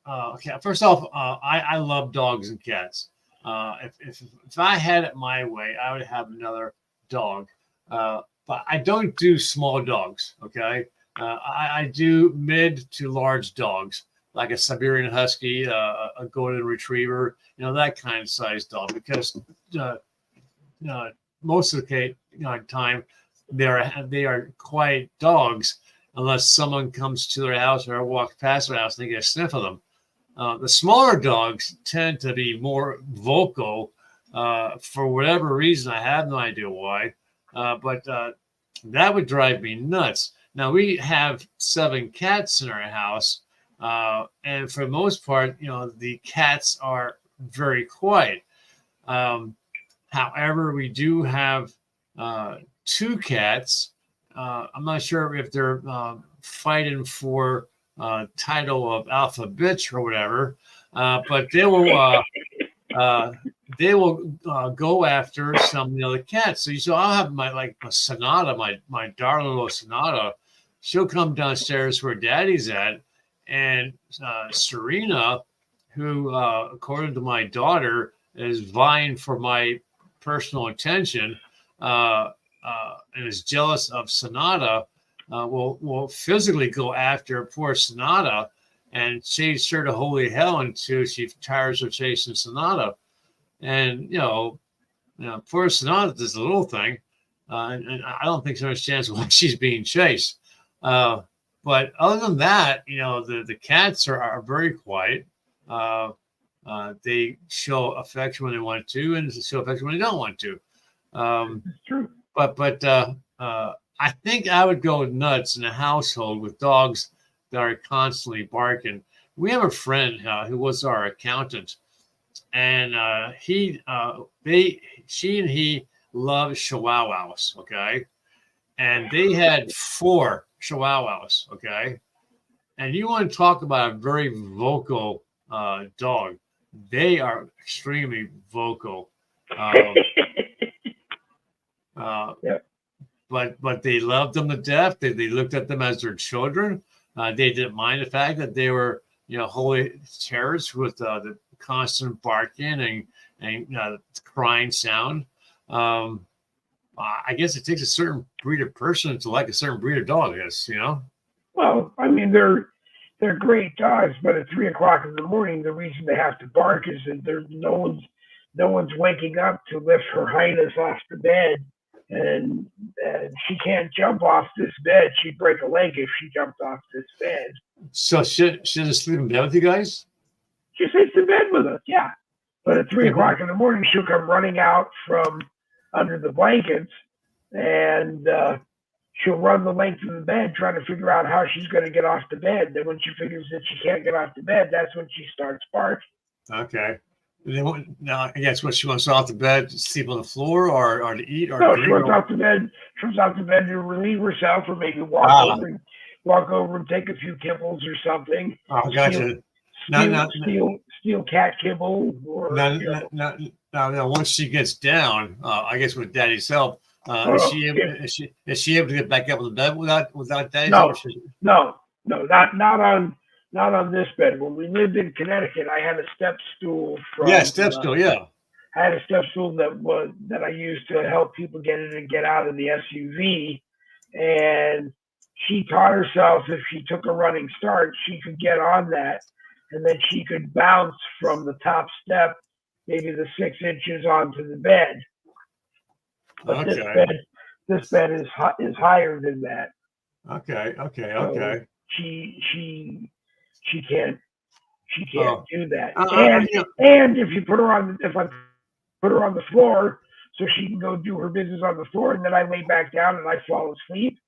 okay. First off, I love dogs and cats. If I had it my way, I would have another dog. But I don't do small dogs. Okay, I do mid to large dogs, like a Siberian Husky, a Golden Retriever, that kind of size dog, because most of the time they are quiet dogs unless someone comes to their house or walks past their house and they get a sniff of them. The smaller dogs tend to be more vocal for whatever reason. I have no idea why, but that would drive me nuts. Now, we have 7 cats in our house. And for the most part, the cats are very quiet. However, we do have 2 cats. I'm not sure if they're fighting for title of alpha bitch or whatever, but they will go after some of the other cats. So I'll have my Sonata, my darling little Sonata. She'll come downstairs where Daddy's at. And Serena, who, according to my daughter, is vying for my personal attention and is jealous of Sonata, will physically go after poor Sonata and chase her to holy hell until she tires of chasing Sonata. And, poor Sonata does a little thing, and I don't think she understands why she's being chased. But other than that, the cats are very quiet. They show affection when they want to, and show affection when they don't want to. It's true. But I think I would go nuts in a household with dogs that are constantly barking. We have a friend who was our accountant, and she and he love chihuahuas. Okay, and they had 4 chihuahuas. Okay, and you want to talk about a very vocal dog? They are extremely vocal. Yeah. But they loved them to death. They looked at them as their children. They didn't mind the fact that they were, holy terrors with the constant barking and crying sound. I guess it takes a certain breed of person to like a certain breed of dog. I guess. Well, I mean, they're great dogs, but at 3 o'clock in the morning, the reason they have to bark is that there's no one's waking up to lift her highness off the bed, and she can't jump off this bed. She'd break a leg if she jumped off this bed. So should sleep in bed with you guys? She sleeps in bed with us, yeah. But at 3 o'clock in the morning, she'll come running out from under the blankets, and she'll run the length of the bed trying to figure out how she's going to get off the bed. Then when she figures that she can't get off the bed, that's when she starts barking. Okay. Now, I guess what she wants off the bed to sleep on the floor or to eat or no, she wants off the bed. She wants off the bed to relieve herself, or maybe walk over and take a few kibbles or something. Oh, gotcha. Steal cat kibble. Or, now, once she gets down, I guess with Daddy's help, is she able to get back up on the bed without Daddy's help? No, not on this bed. When we lived in Connecticut, I had a step stool. Step stool. Yeah. I had a step stool that I used to help people get in and get out of the SUV, and she taught herself if she took a running start, she could get on that, and then she could bounce from the top step, maybe the 6 inches onto the bed. But this bed is higher than that. Okay. So she can't do that. And if I put her on the floor so she can go do her business on the floor, and then I lay back down and I fall asleep,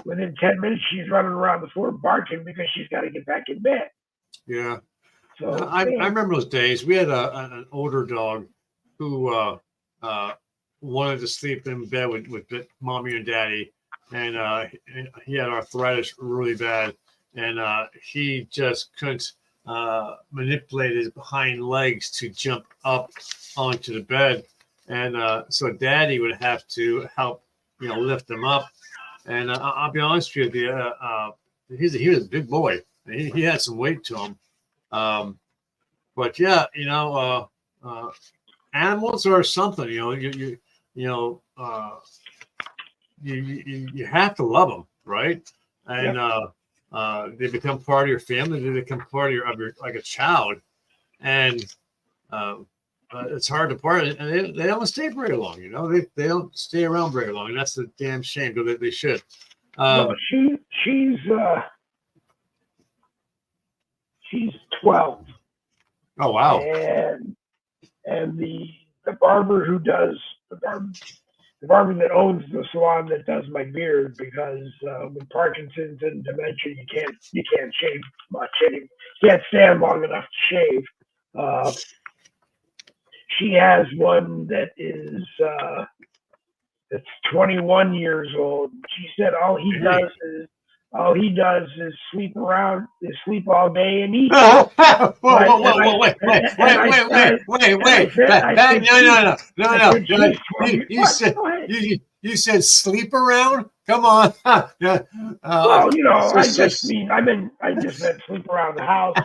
within 10 minutes she's running around the floor barking because she's got to get back in bed. Yeah. So I remember those days. We had an older dog who wanted to sleep in bed with mommy and daddy, and he had arthritis really bad, and he just couldn't manipulate his behind legs to jump up onto the bed, and so daddy would have to help lift him up. And I'll be honest with you, he was a big boy. He had some weight to him. But yeah, animals are something. You have to love them, right? And they become part of your family. They become part of your like a child, and it's hard to part. And they don't stay very long. They don't stay around very long, and that's a damn shame because they should. She's 12. Oh wow! And the barber who does the barber that owns the salon that does my beard, because with Parkinson's and dementia, you can't shave much anymore. You can't stand long enough to shave. She has one that is that's 21 years old. She said all he does is sleep all day and eat. Wait. You said sleep around? Come on. Well, I just meant sleep around the house.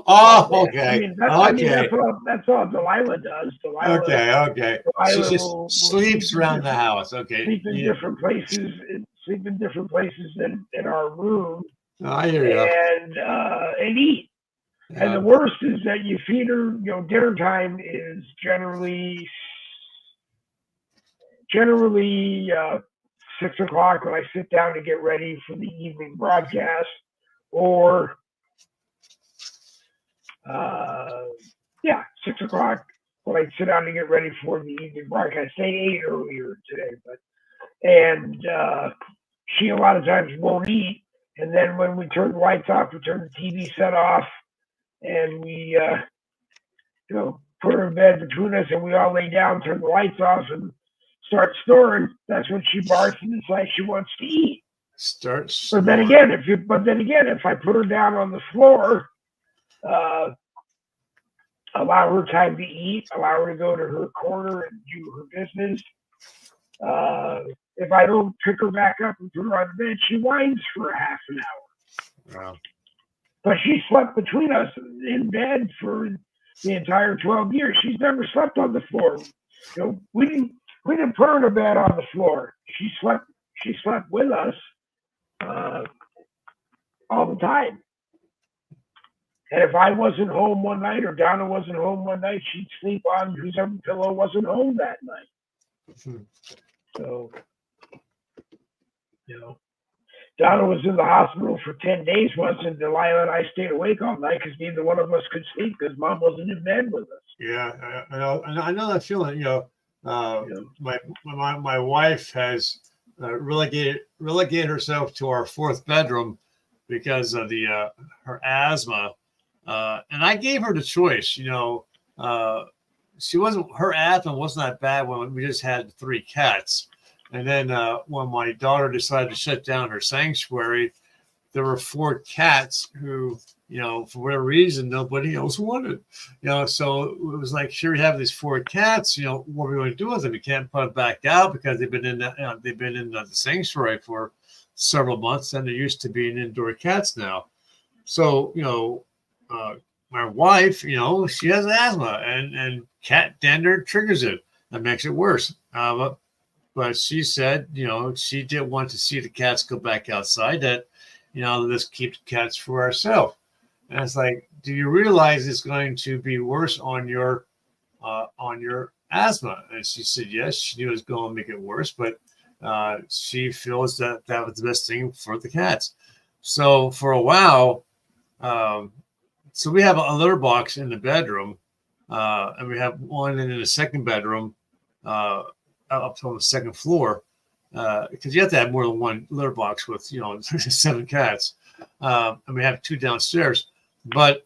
Oh, okay. That's all Delilah does. Okay. She just sleeps around the house. Okay. Sleep in different places. in our room. I hear you. And eat. Yeah. And the worst is that you feed her. Dinner time is generally 6 o'clock when I sit down to get ready for the evening broadcast, or 6 o'clock when I sit down to get ready for the evening broadcast. Say 8 earlier today, and she a lot of times won't eat. And then when we turn the lights off, we turn the TV set off, and we put her in bed between us, and we all lay down, turn the lights off, and start snoring. That's when she barks and decides she wants to eat. But then again, if I put her down on the floor, allow her time to eat, allow her to go to her corner and do her business. If I don't pick her back up and put her on the bed, she whines for a half an hour. Wow. But she slept between us in bed for the entire 12 years. She's never slept on the floor. We didn't put her to bed on the floor. She slept with us all the time. And if I wasn't home one night, or Donna wasn't home one night, she'd sleep on whoever pillow wasn't home that night. So, Donna was in the hospital for 10 days once, and Delilah and I stayed awake all night because neither one of us could sleep because Mom wasn't in bed with us. Yeah, I know that feeling. My wife has relegated herself to our fourth bedroom because of her asthma, and I gave her the choice. Her asthma wasn't that bad when we just had 3 cats. And then when my daughter decided to shut down her sanctuary, there were 4 cats who, for whatever reason, nobody else wanted. So it was like, here we have these 4 cats. What are we going to do with them? We can't put them back out because they've been in the sanctuary for several months, and they're used to being indoor cats now. So my wife, she has asthma, and cat dander triggers it and makes it worse. But she said, she didn't want to see the cats go back outside, that, let's keep the cats for ourselves. And it's like, do you realize it's going to be worse on your asthma? And she said, yes, she knew it was going to make it worse, but she feels that was the best thing for the cats. So for a while, so we have a litter box in the bedroom, and we have one in the second bedroom, up on the second floor, because you have to have more than one litter box with 7 cats, and we have 2 downstairs. But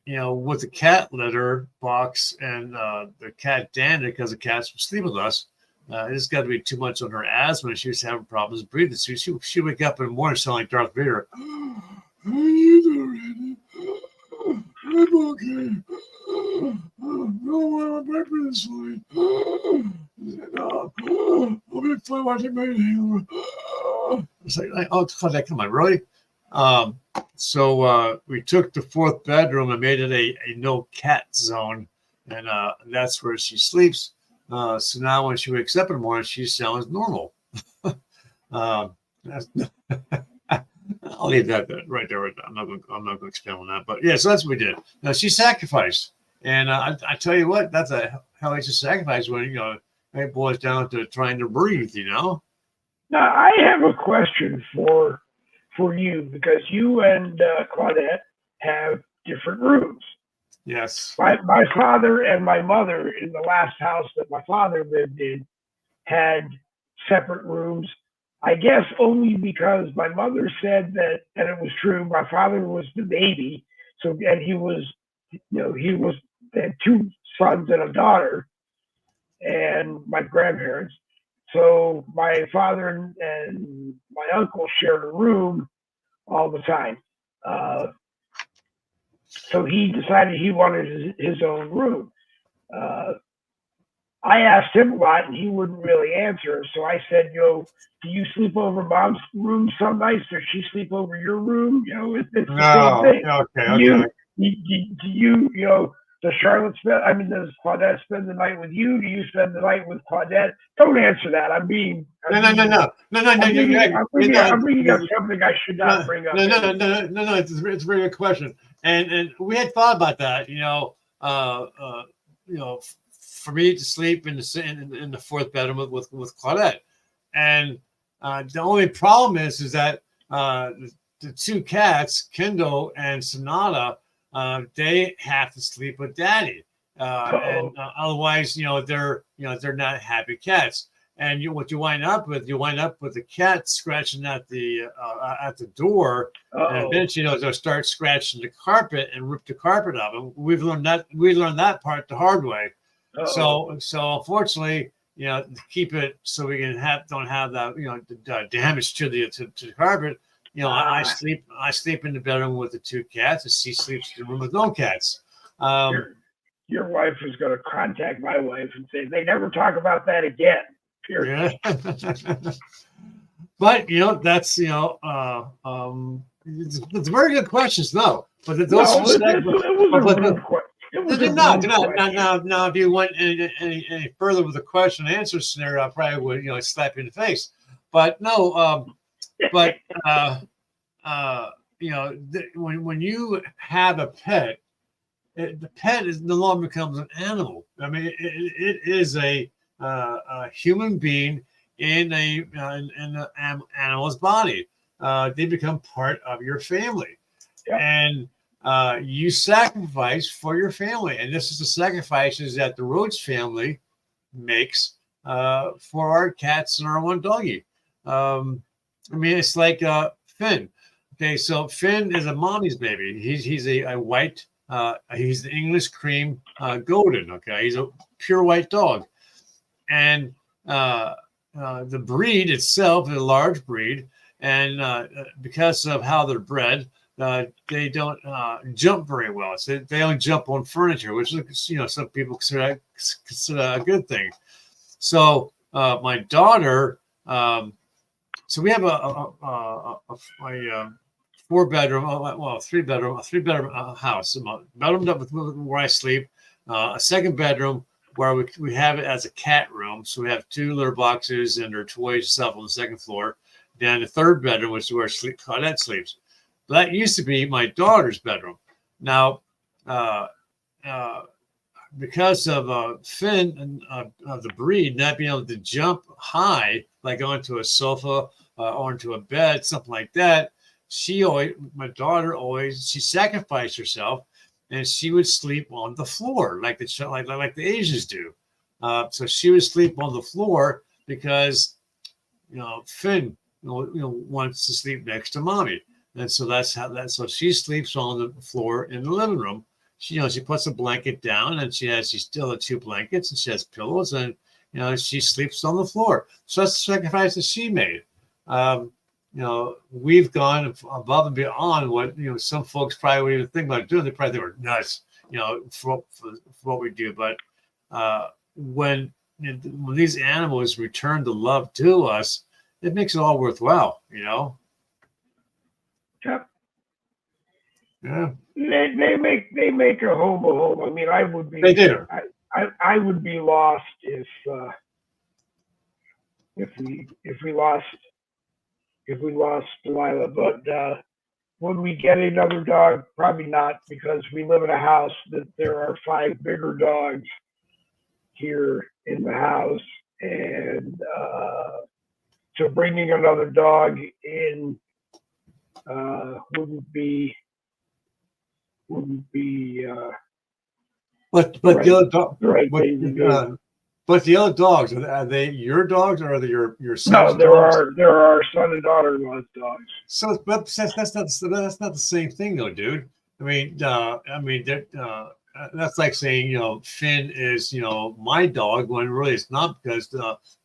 with the cat litter box and the cat dander, because the cats would sleep with us, it's got to be too much on her asthma. She was having problems breathing, so she wake up in the morning sounding like Darth Vader. How you doing? I'm okay. No, my breath fine. I'll be fine watching my name. It's like, oh, come on, really? So we took the 4th bedroom and made it a no cat zone, and that's where she sleeps. So now when she wakes up in the morning, she sounds normal. I'll leave that right there. I'm not going to expand on that. But yeah, so that's what we did. Now she sacrificed, and I tell you what, that's a hell of a sacrifice when it boils down to trying to breathe. Now I have a question for you, because you and Claudette have different rooms. Yes. My father and my mother, in the last house that my father lived in, had separate rooms. I guess only because my mother said that, and it was true, my father was the baby. So, and he had 2 sons and a daughter, and my grandparents. So my father and my uncle shared a room all the time. So he decided he wanted his own room. I asked him a lot, and he wouldn't really answer. So I said, do you sleep over Mom's room some nights? Does she sleep over your room? It's the same thing. Okay. Do you, does Charlotte does Claudette spend the night with you? Do you spend the night with Claudette? Don't answer that. I'm bringing up something I should not bring up. No. It's a very good question. And we had thought about that, for me to sleep in the 4th bedroom with Claudette. And the only problem is that the two cats, Kendall and Sonata, they have to sleep with Daddy, and otherwise, they're not happy cats. And what you wind up with the cat scratching at the door, and eventually, they'll start scratching the carpet and rip the carpet up. And we learned that part the hard way. So unfortunately, to keep it so we can don't have that the damage to the carpet. I sleep in the bedroom with the two cats, and she sleeps in the room with no cats. Your wife is going to contact my wife and say they never talk about that again. Yeah. But that's it's very good questions though. But those they're not. Now, if you went any further with the question and answer scenario, I probably would slap you in the face. But no, when you have a pet, the pet no longer becomes an animal. I mean, it is a human being in an animal's body. They become part of your family, and you sacrifice for your family. And this is the sacrifices that the Rhodes family makes for our cats and our one doggy. It's like Finn. Okay, so Finn is a mommy's baby. He's a white. He's the English cream golden. Okay, he's a pure white dog. And the breed itself is a large breed, and because of how they're bred, they don't jump very well. So they don't jump on furniture, which some people consider a good thing. So my daughter, so we have a 4-bedroom, three bedroom house. Bedroom up with where I sleep, a second bedroom where we have it as a cat room. So we have 2 litter boxes and their toys and stuff on the second floor. Then the third bedroom, which is where Claudette sleeps. That used to be my daughter's bedroom. Now, because of Finn and of the breed not being able to jump high, like onto a sofa or into a bed, something like that, my daughter always sacrificed herself. And she would sleep on the floor like the Asians do. So she would sleep on the floor because Finn wants to sleep next to mommy, and so so she sleeps on the floor in the living room. She puts a blanket down, and she still has 2 blankets, and she has pillows, and she sleeps on the floor. So that's the sacrifice that she made. We've gone above and beyond what some folks probably would even think about doing. They probably were nuts, for what we do. But when these animals return the love to us, it makes it all worthwhile. Yep. Yeah. They make a home. I mean, I would be. They do. I would be lost if we lost Delilah. But would we get another dog? Probably not, because we live in a house that there are 5 bigger dogs here in the house, and so bringing another dog in wouldn't be. But right, the other dog. Right thing to do. But the other dogs, are they your dogs or are they your son's No, dogs? there are son and daughter-in-law's dogs. So that's not the same thing though, dude. I mean, that's like saying Finn is my dog when really it's not, because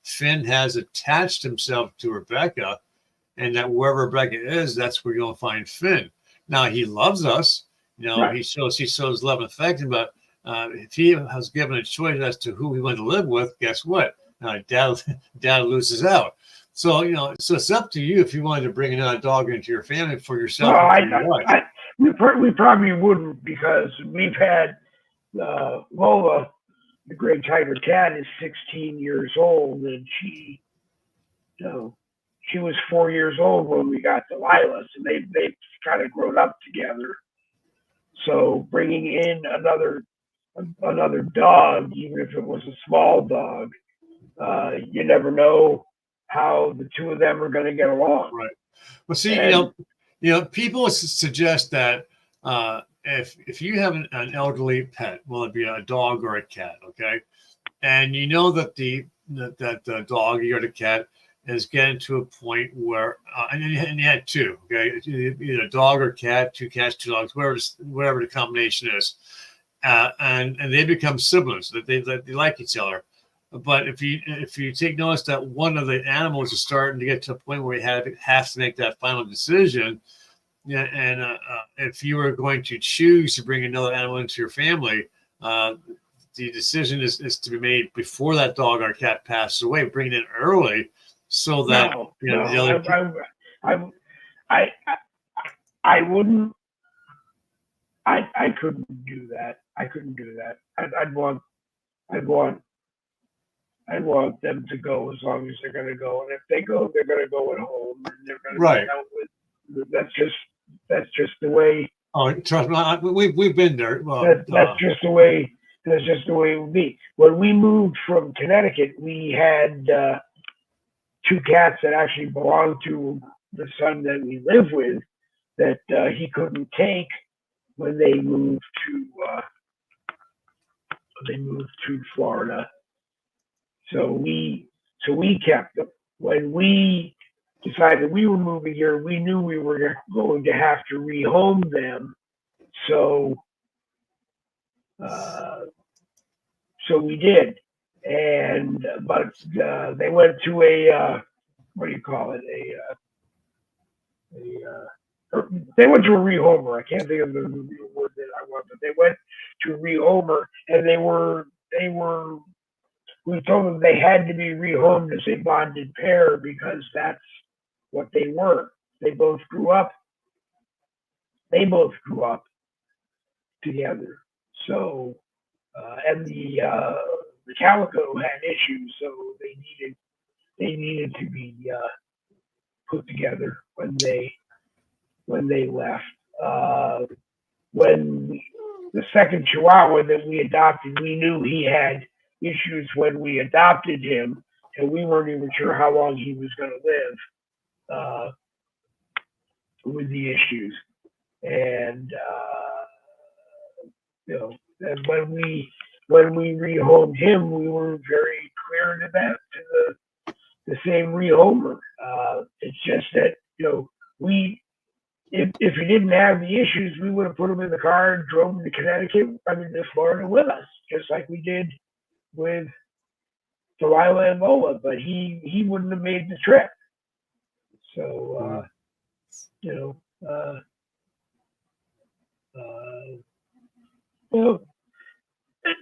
Finn has attached himself to Rebecca, and that wherever Rebecca is, that's where you're gonna find Finn. Now he loves us, Right. he shows love and affection, but if he has given a choice as to who he wants to live with, guess what? Dad loses out. So so it's up to you if you wanted to bring another dog into your family for yourself. We probably wouldn't, because we've had Lola, the Great Tiger Cat, is 16 years old, and she was 4 years old when we got Delilah, so they've kind of grown up together. So bringing in another dog, even if it was a small dog, you never know how the two of them are going to get along. Right. Well, see, And people suggest that if you have an elderly pet, will it be a dog or a cat? Okay, and you know that the dog or the cat is getting to a point where, and you had two, okay, either a dog or cat, two cats, two dogs, whatever the combination is, and they become siblings, that they like each other. But if you take notice that one of the animals is starting to get to a point where you have to make that final decision, yeah, and if you were going to choose to bring another animal into your family, the decision is to be made before that dog or cat passes away. Bring it in early, so that the other. I wouldn't. I couldn't do that. I couldn't do that. I'd want them to go as long as they're going to go, and if they go, they're going to go at home, and they're going to Right. be out with. That's just the way. Oh, trust me, we've been there. That's just the way. That's just the way it would be. When we moved from Connecticut, we had two cats that actually belonged to the son that we live with that he couldn't take when they moved to Florida. So we kept them. When we decided we were moving here, we knew we were going to have to rehome them. So we did, but they went to a what do you call it? They went to a rehomer. I can't think of the word that I want, but they went to a rehomer, and we told them they had to be rehomed as a bonded pair because that's what they were. They both grew up together. So, and the calico had issues, so they needed to be put together when they left. When the second Chihuahua that we adopted, we knew he had issues when we adopted him, and we weren't even sure how long he was going to live with the issues. And and when we rehomed him, we were very clear to the same rehomer. It's just that if he didn't have the issues, we would have put him in the car and drove him to to Florida with us, just like we did with Delilah and Lola. But he wouldn't have made the trip. So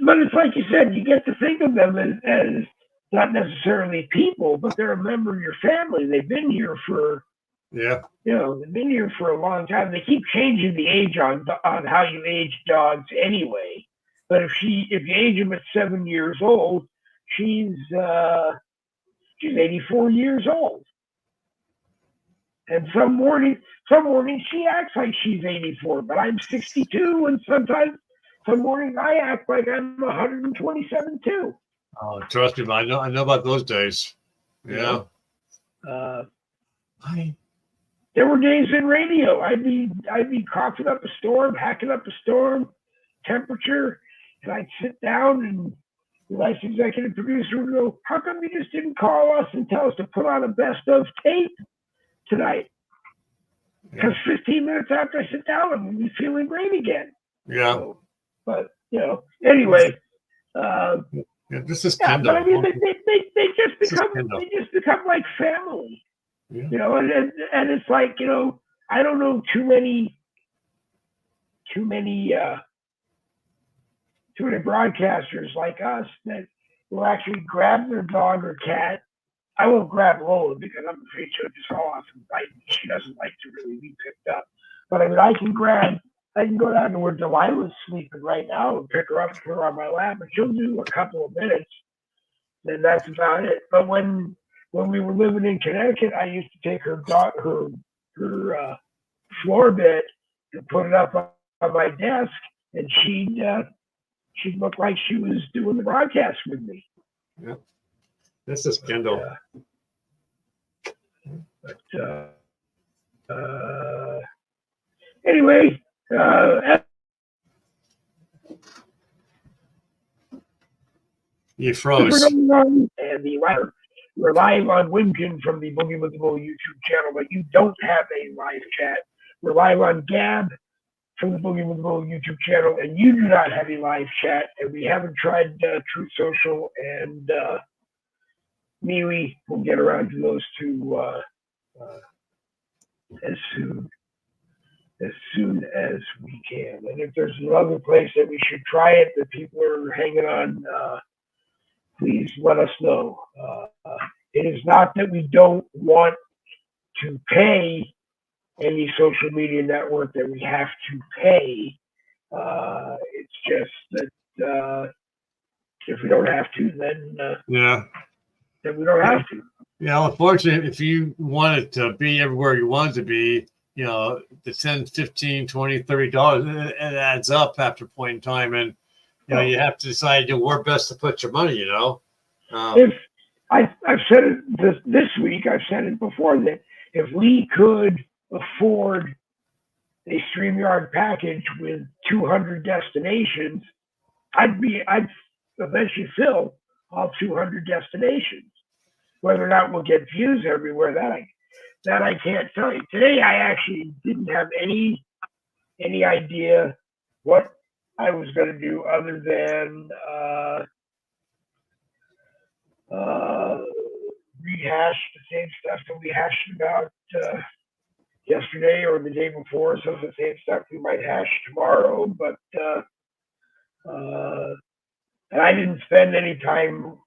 but it's like you said, you get to think of them as not necessarily people, but they're a member of your family. They've been here for they've been here for a long time. They keep changing the age on how you age dogs anyway. But if you age them at 7 years old, she's 84 years old. And some mornings she acts like she's 84, but I'm 62, and sometimes some mornings I act like I'm 127 too. Oh, trust me, I know about those days. Yeah. There were days in radio I'd be coughing up a storm, hacking up a storm, temperature, and I'd sit down and the vice executive producer would go, "How come you just didn't call us and tell us to put on a best of tape tonight?" Because 15 minutes after I sit down, I'm going to be feeling great again. Yeah. So, but anyway. This is Kendall. But I mean, they just become like family. Yeah. And it's like I don't know too many broadcasters like us that will actually grab their dog or cat. I won't grab Lola because I'm afraid she'll just fall off and bite me. She doesn't like to really be picked up. But I mean, I can go down to where Delilah's sleeping right now and pick her up and put her on my lap, and she'll do a couple of minutes. Then that's about it. But when we were living in Connecticut, I used to take her floor bed and put it up on my desk, and she'd look like she was doing the broadcast with me. Yeah. This is Kendall. But anyway, You froze. and we're live on Wimkin from the Boogie with the Bull YouTube channel, but you don't have a live chat. We're live on Gab from the Boogie with the Bull YouTube channel, and you do not have a live chat, and we haven't tried Truth Social and MeWe. We'll get around to those two as soon as we can. And if there's another place that we should try it that people are hanging on, please let us know. It is not that we don't want to pay any social media network that we have to pay. It's just that if we don't have to, then we don't have to. Yeah, unfortunately, if you wanted to be everywhere you wanted to be, you know, the $10, $15, $20, $30, it adds up after a point in time. And, you know, you have to decide where best to put your money, you know. If I've said it this week, I've said it before, that if we could afford a StreamYard package with 200 destinations, I'd eventually fill all 200 destinations. Whether or not we'll get views everywhere, that I can't tell you. Today, I actually didn't have any idea what I was going to do other than rehash the same stuff that we hashed about yesterday or the day before. So it's the same stuff we might hash tomorrow. But and I didn't spend any time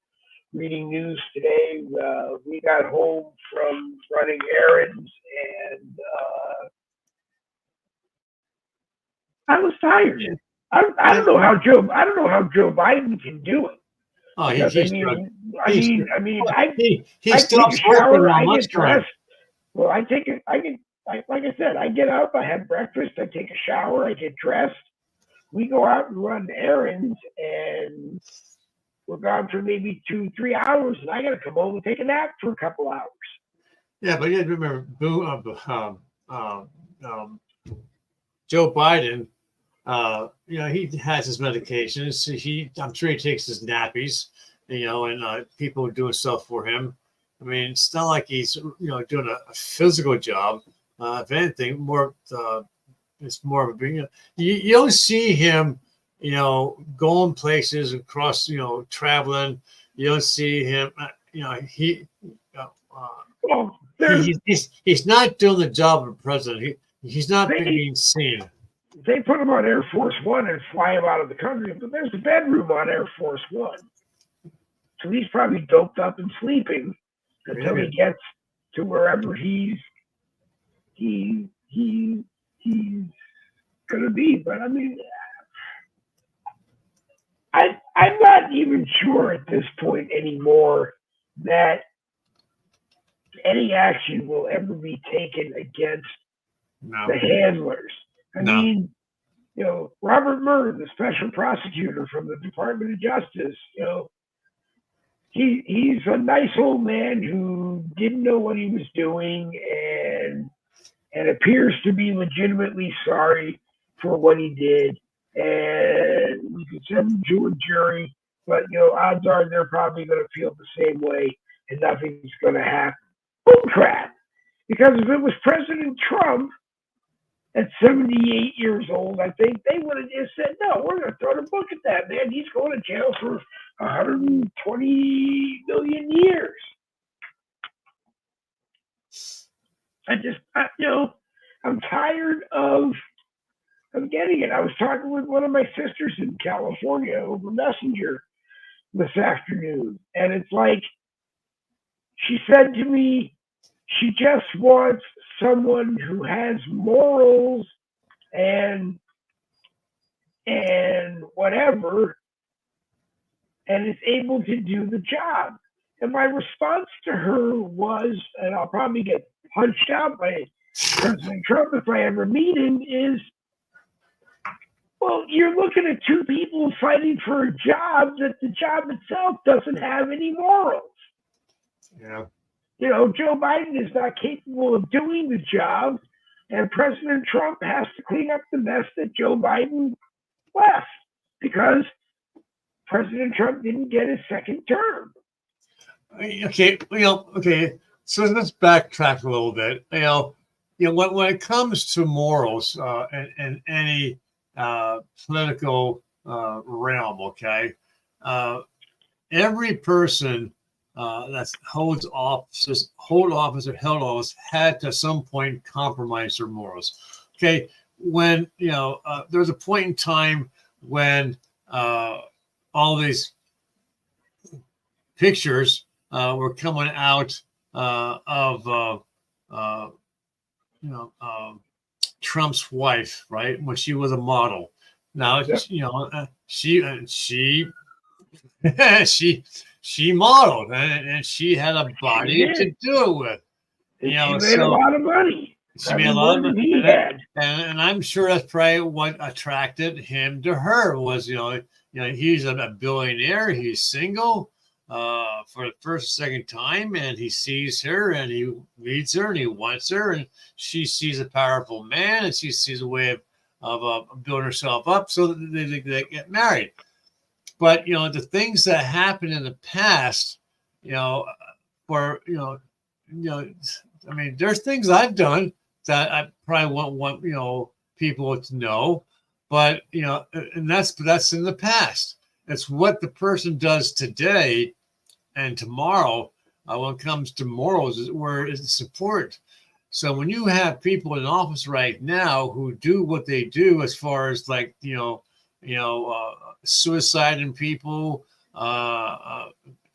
reading news today. We got home from running errands, and I was tired. Yeah. I don't know how Joe Biden can do it. Oh, I he stops take a shower, working I on get dressed. Well, like I said, I get up, I have breakfast, I take a shower, I get dressed. We go out and run errands, and we're gone for maybe 2-3 hours, and I got to come home and take a nap for a couple hours. Yeah, but you have to remember, Joe Biden. You know, he has his medications. I'm sure he takes his nappies. You know, and people are doing stuff for him. I mean, it's not like he's doing a physical job. If anything, it's more of a being. You don't see him, going places across, traveling. You don't see him. He's not doing the job of a president. He's not being seen. They put him on Air Force One and fly him out of the country, but there's a bedroom on Air Force One. So he's probably doped up and sleeping until he gets to wherever he's gonna be. But I mean, I'm not even sure at this point anymore that any action will ever be taken against the handlers. I mean, Robert Murr, the special prosecutor from the Department of Justice, he's a nice old man who didn't know what he was doing and appears to be legitimately sorry for what he did. And we could send him to a jury, but odds are they're probably going to feel the same way, and nothing's going to happen. Bull crap! Because if it was President Trump at 78 years old, I think they would have just said, no, we're going to throw the book at that man. He's going to jail for 120 million years. I'm tired of getting it. I was talking with one of my sisters in California over Messenger this afternoon, and it's like she said to me, she just wants someone who has morals and whatever, and is able to do the job. And my response to her was, and I'll probably get punched out by President Trump if I ever meet him, is, well, you're looking at two people fighting for a job that the job itself doesn't have any morals. Yeah. Joe Biden is not capable of doing the job, and President Trump has to clean up the mess that Joe Biden left because President Trump didn't get his second term. Okay, okay. So let's backtrack a little bit. When it comes to morals in any political realm, okay, every person that holds office or held office had to some point compromise their morals. Okay, when there's a point in time when all these pictures were coming out of Trump's wife, right, when she was a model. Now, Yep. she she modeled and she had a body to do it with. And she made a lot of money. She made a lot of money, and I'm sure that's probably what attracted him to her was he's a billionaire, he's single for the first second time, and he sees her and he meets her and he wants her, and she sees a powerful man and she sees a way of building herself up so that they get married. But the things that happened in the past, for I mean, there's things I've done that I probably won't want people to know, but and that's in the past. It's what the person does today and tomorrow when it comes to morals is where it's important. So when you have people in office right now who do what they do, as far as like suicide in people,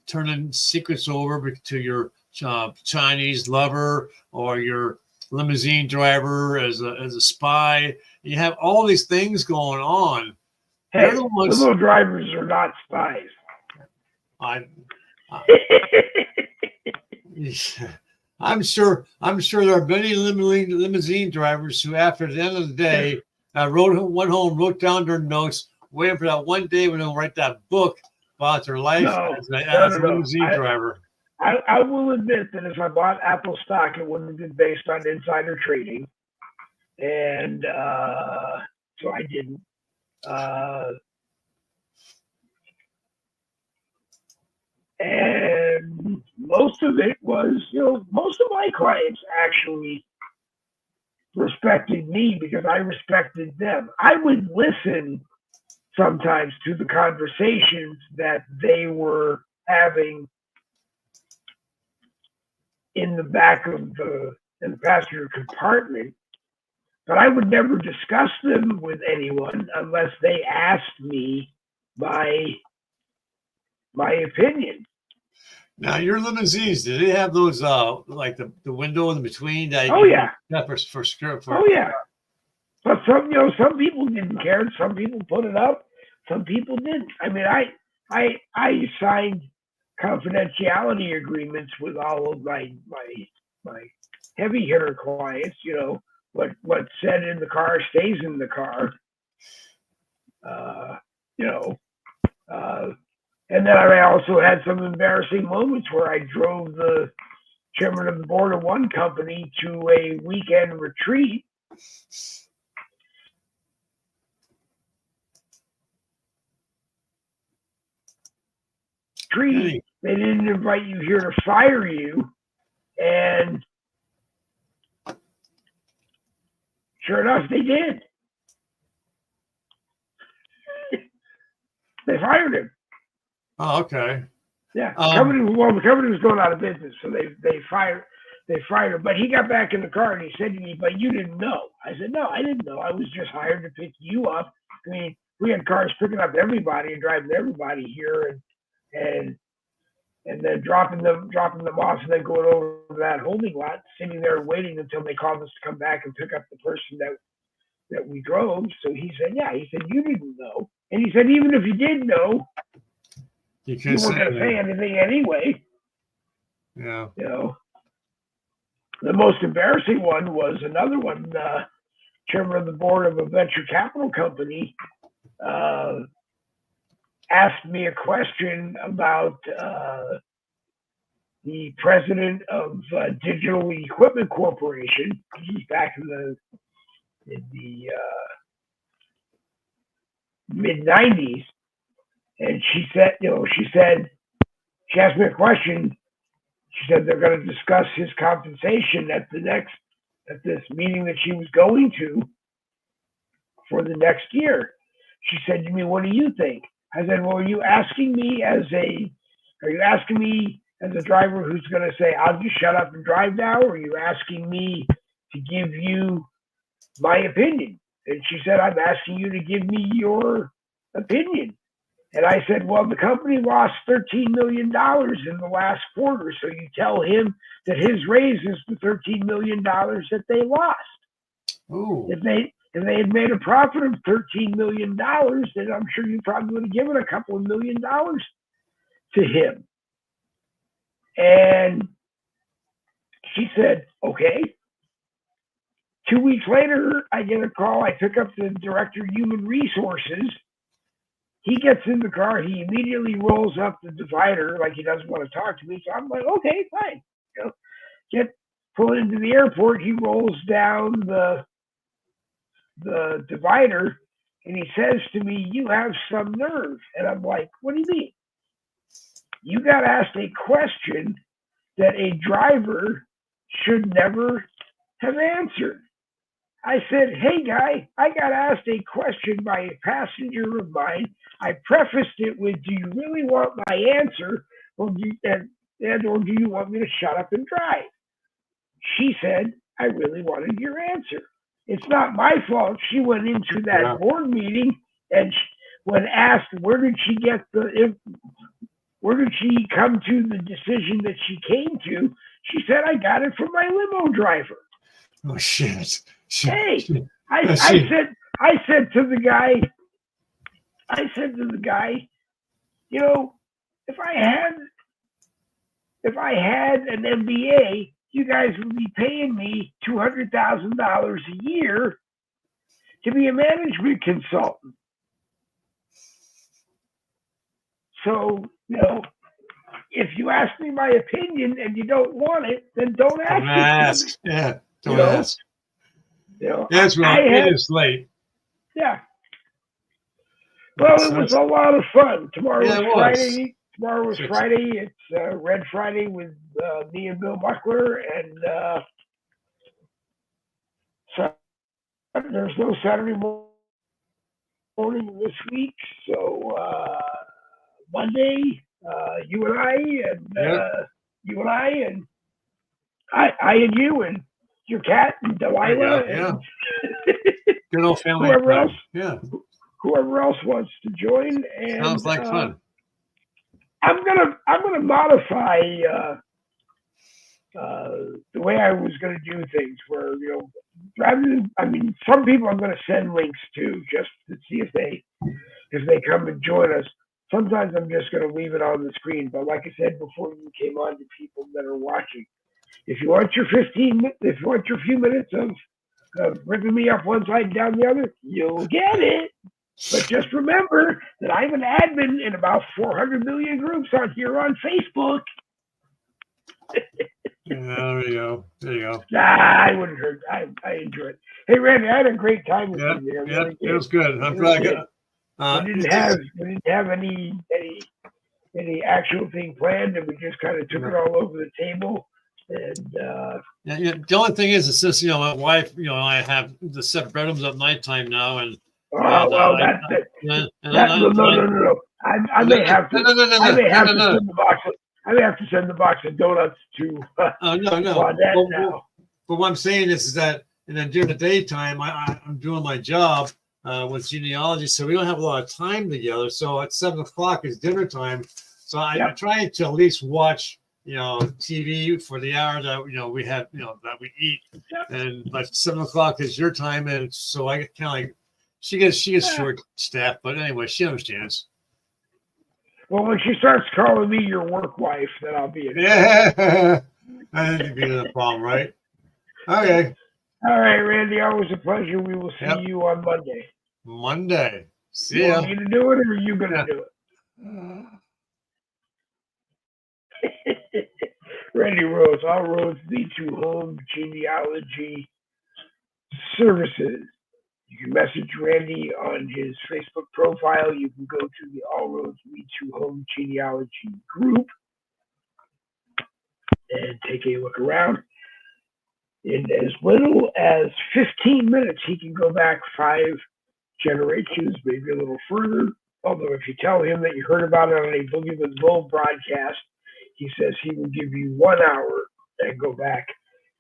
turning secrets over to your Chinese lover or your limousine driver as a spy. You have all these things going on. Hey, limo drivers are not spies. I'm sure there are many limousine drivers who, after the end of the day, went home, wrote down their notes, waiting for that one day when they'll write that book about their life as a limousine driver. I will admit that if I bought Apple stock, it wouldn't have been based on insider trading, and so I didn't. And most of it was, most of my clients actually respected me because I respected them. I would listen sometimes to the conversations that they were having in the back of the passenger compartment, but I would never discuss them with anyone unless they asked me my opinion. Now, your limousines, did they have those like the window in between? Oh yeah. For oh yeah. But some people didn't care. Some people put it up. Some people didn't. I mean, I signed confidentiality agreements with all of my heavy hitter clients. What's said in the car stays in the car. And then I also had some embarrassing moments where I drove the chairman of the board of one company to a weekend retreat. They didn't invite you here to fire you, and sure enough, they did. They fired him. Oh, okay. Yeah, the company was going out of business, so they fired him. But he got back in the car and he said to me, "But you didn't know." I said, "No, I didn't know. I was just hired to pick you up. I mean, we had cars picking up everybody and driving everybody here, and then dropping them off, and then going over to that holding lot, sitting there waiting until they called us to come back and pick up the person that we drove." So he said, "Yeah." He said, "You didn't know," and he said, "Even if you did know, you weren't going to say anything anyway." Yeah. The most embarrassing one was another one. Chairman of the board of a venture capital company asked me a question about the president of Digital Equipment Corporation. This was back in the mid '90s, and she asked me a question. She said they're going to discuss his compensation at this meeting that she was going to for the next year. She said to me, "What do you think?" I said, "Well, are you asking me as a driver who's going to say I'll just shut up and drive now, or are you asking me to give you my opinion?" And she said, "I'm asking you to give me your opinion." And I said, "Well, the company lost $13 million in the last quarter, so you tell him that his raise is the $13 million that they lost. Ooh. If they had made a profit of $13 million, then I'm sure you probably would have given a couple of $1 million to him." And she said, "Okay." 2 weeks later, I get a call. I pick up the director of human resources. He gets in the car. He immediately rolls up the divider like he doesn't want to talk to me. So I'm like, "Okay, fine." Pull into the airport. He rolls down the divider and he says to me, "You have some nerve." And I'm like, "What do you mean?" "You got asked a question that a driver should never have answered." I said, "Hey, guy, I got asked a question by a passenger of mine. I prefaced it with, do you really want my answer, or do you want me to shut up and drive?" She said, "I really wanted your answer." It's not my fault. She went into that board meeting, and when asked where did she come to the decision that she came to, she said, "I got it from my limo driver." Oh shit! Hey, I said to the guy, you know, if I had an MBA, you guys would be paying me $200,000 a year to be a management consultant. So, if you ask me my opinion and you don't want it, then don't ask. Yeah, don't ask. That's right. It is late. Yeah. Well, it was a lot of fun. Tomorrow is Friday. It's Red Friday with me and Bill Buckler, and so there's no Saturday morning this week. So Monday, you and I, and you, and your cat, and Delilah, and good old family. Whoever else wants to join. And sounds like fun. I'm gonna modify the way I was gonna do things, where some people I'm gonna send links to just to see if they come and join us. Sometimes I'm just gonna leave it on the screen, but like I said before you came on, to people that are watching, if you want your few minutes of ripping me up one side and down the other, you'll get it. But just remember that I'm an admin in about 400 million groups on Facebook. There you go. Nah, I wouldn't hurt. I enjoyed it. Hey, Randy, I had a great time with you there. Yeah, it was good. I'm glad. We didn't have any actual thing planned, and we just kind of took it all over the table. And the only thing is, it's just my wife. I have the set bedrooms at nighttime now, and no. I may have to send the box of donuts to. No. But what I'm saying is that, and then during the daytime, I'm doing my job with genealogy, so we don't have a lot of time together. So at 7:00 is dinner time. So I try to at least watch TV for the hour that we have that we eat, and but 7:00 is your time, and so I kind of like. She gets short staffed, but anyway, she understands. Well, when she starts calling me your work wife, then I'll be in. Yeah, I think it'd be the problem, right? Okay. All right, Randy. Always a pleasure. We will see you on Monday. See ya. You want me to do it, or are you going to do it? Randy Rhodes, all roads lead to home genealogy services. You can message Randy on his Facebook profile. You can go to the All Roads Lead to Home Genealogy group and take a look around. In as little as 15 minutes, he can go back 5 generations, maybe a little further. Although if you tell him that you heard about it on a Boogie with Bull broadcast, he says he will give you 1 hour and go back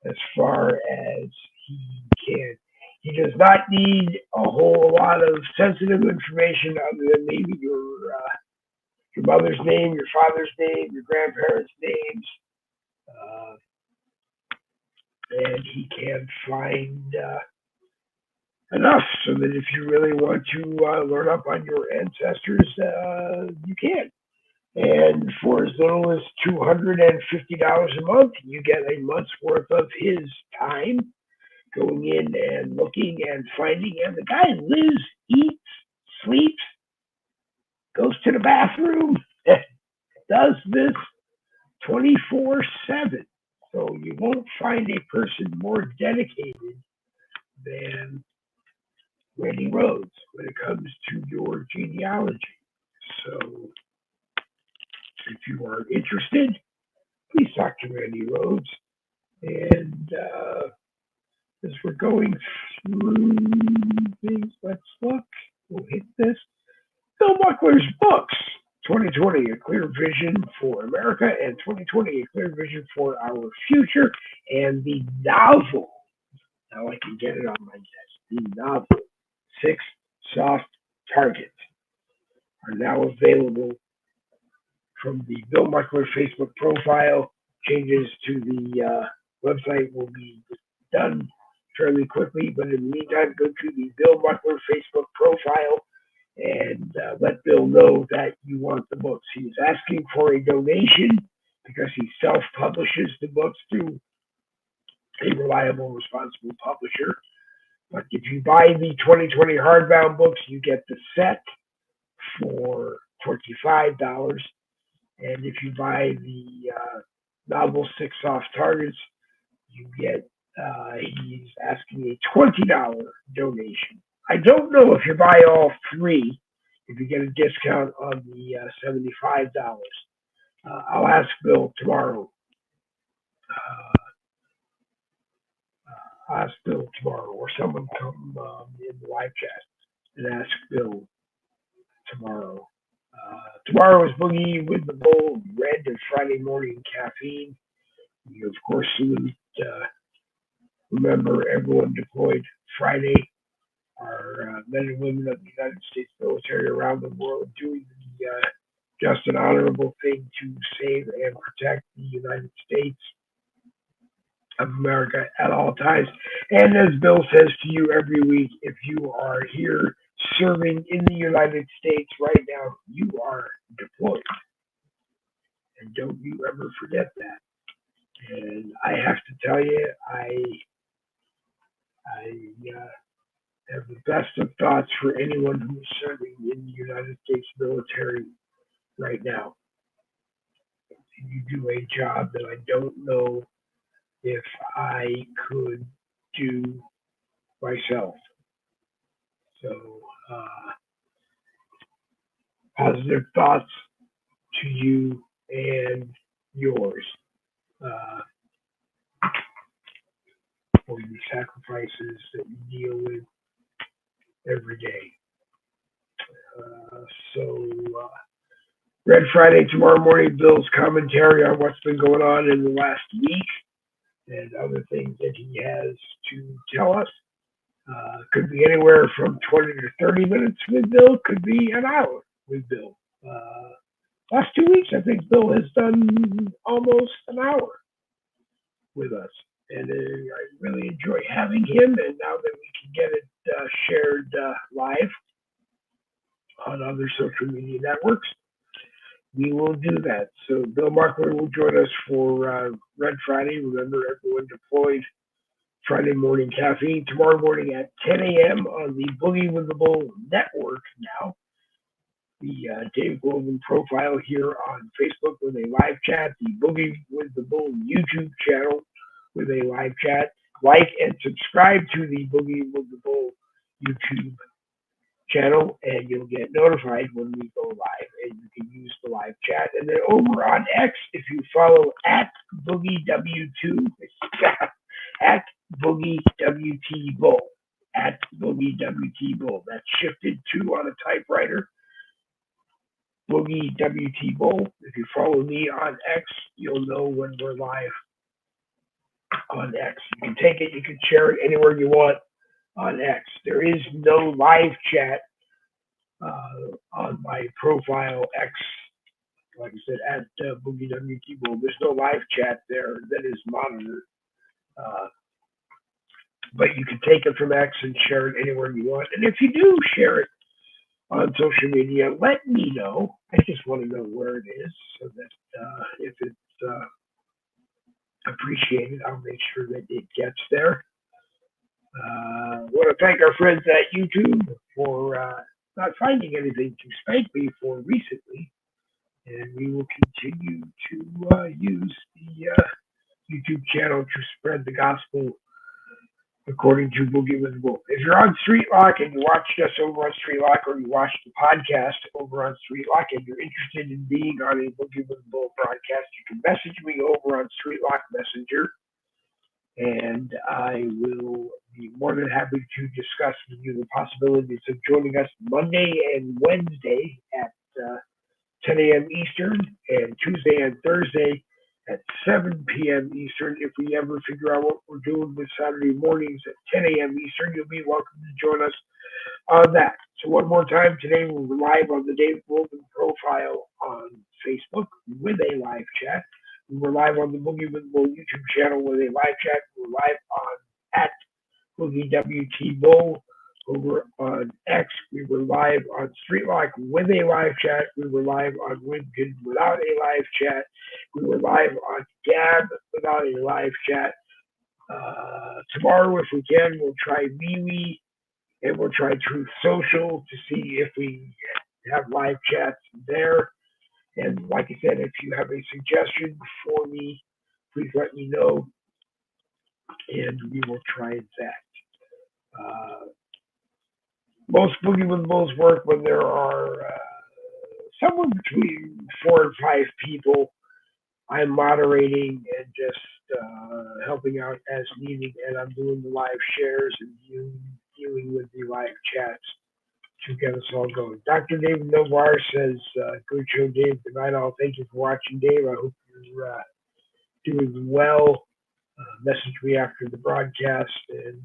as far as he can. He does not need a whole lot of sensitive information other than maybe your mother's name, your father's name, your grandparents' names, and he can find enough so that if you really want to learn up on your ancestors, you can. And for as little as $250 a month, you get a month's worth of his time going in and looking and finding. And the guy lives, eats, sleeps, goes to the bathroom, does this 24/7. So you won't find a person more dedicated than Randy Rhodes when it comes to your genealogy. So if you are interested, please talk to Randy Rhodes. And as we're going through things, let's look. We'll hit this. Bill Buckler's books, 2020, A Clear Vision for America, and 2020, A Clear Vision for Our Future, and the novel. Now I can get it on my desk. The novel, 6 Soft Targets, are now available from the Bill Buckler Facebook profile. Changes to the website will be done fairly quickly, but in the meantime, go to the Bill Buckler Facebook profile and let Bill know that you want the books. He's asking for a donation because he self-publishes the books through a reliable, responsible publisher. But if you buy the 2020 hardbound books, you get the set for $25. And if you buy the novel 6 Soft Targets, you get, he's asking a $20 donation. I don't know if you buy all 3, if you get a discount on the $75. I'll ask Bill tomorrow. Ask Bill tomorrow, or someone come in the live chat and ask Bill tomorrow. Tomorrow is Boogie with the Bull, Red and Friday Morning Caffeine. You, of course, remember everyone deployed Friday. Our men and women of the United States military around the world doing the just and honorable thing to save and protect the United States of America at all times. And as Bill says to you every week, if you are here serving in the United States right now, you are deployed. And don't you ever forget that. And I have to tell you, I have the best of thoughts for anyone who is serving in the United States military right now. You do a job that I don't know if I could do myself. So, positive thoughts to you and yours for the sacrifices that you deal with every day. Red Friday tomorrow morning, Bill's commentary on what's been going on in the last week and other things that he has to tell us. Could be anywhere from 20 to 30 minutes with Bill, could be an hour with Bill. Last 2 weeks, I think Bill has done almost an hour with us. And I really enjoy having him. And now that we can get it shared live on other social media networks, we will do that. So Bill Buckler will join us for Red Friday. Remember, everyone deployed Friday Morning Caffeine tomorrow morning at 10 a.m. on the Boogie with the Bull network now. the Dave Goldman profile here on Facebook with a live chat, the Boogie with the Bull YouTube channel with a live chat. Like and subscribe to the Boogie with the Bull YouTube channel, and you'll get notified when we go live, and you can use the live chat. And then over on X, if you follow at BoogieW2, at BoogieWT at BoogieWT that's shifted to on a typewriter, BoogieWT If you follow me on X, you'll know when we're live on X. You can take it, you can share it anywhere you want on X. There is no live chat on my profile X. Like I said, at BoogieWT there's no live chat there that is monitored. But you can take it from X and share it anywhere you want. And if you do share it on social media, let me know. I just want to know where it is so that if it's appreciated, I'll make sure that it gets there. I want to thank our friends at YouTube for not finding anything to spank me for recently, and we will continue to use the YouTube channel to spread the gospel according to Boogie with the Bull. If you're on Street Lock and you watched us over on Street Lock, or you watched the podcast over on Street Lock, and you're interested in being on a Boogie with the Bull broadcast, you can message me over on Street Lock Messenger, and I will be more than happy to discuss with you the possibilities of joining us Monday and Wednesday at 10 a.m. Eastern, and Tuesday and Thursday at 7 p.m. Eastern. If we ever figure out what we're doing with Saturday mornings at 10 a.m. Eastern, you'll be welcome to join us on that. So one more time, today we're live on the Dave Goldman profile on Facebook with a live chat. We're live on the Boogie with the Bull YouTube channel with a live chat. We're live on at BoogieWT Bull. Over on X, we were live on Street Lock with a live chat. We were live on Winkin without a live chat. We were live on Gab without a live chat. Tomorrow, if we can, we'll try MeWe and we'll try Truth Social to see if we have live chats there. And like I said, if you have a suggestion for me, please let me know, and we will try that. Most Boogie with the Bulls work when there are somewhere between 4 and 5 people. I'm moderating and just helping out as needed, and I'm doing the live shares and dealing with the live chats to get us all going. Dr. David Novar says, good show, Dave. Good night, all. Thank you for watching, Dave. I hope you're doing well. Message me after the broadcast, and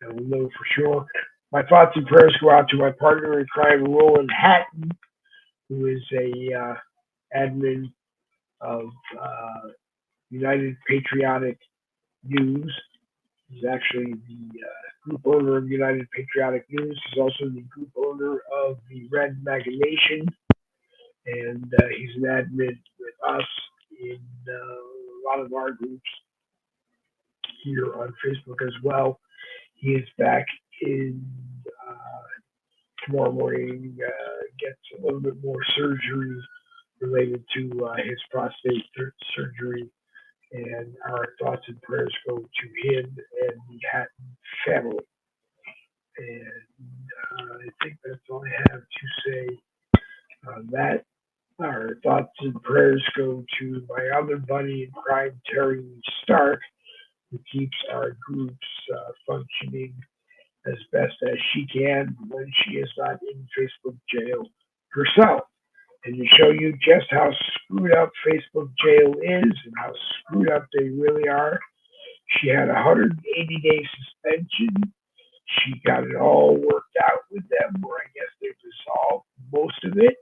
I will know for sure. My thoughts and prayers go out to my partner in crime, Roland Hatton, who is a admin of United Patriotic News. He's actually the group owner of United Patriotic News. He's also the group owner of the Red Magination, and he's an admin with us in a lot of our groups here on Facebook as well. He is back in tomorrow morning, gets a little bit more surgery related to his prostate surgery, and our thoughts and prayers go to him and the Hatton family. And I think that's all I have to say on that. Our thoughts and prayers go to my other buddy in crime, Terry Stark, who keeps our groups functioning as best as she can when she is not in Facebook jail herself. And to show you just how screwed up Facebook jail is and how screwed up they really are, she had a 180-day suspension. She got it all worked out with them, where I guess they resolved most of it.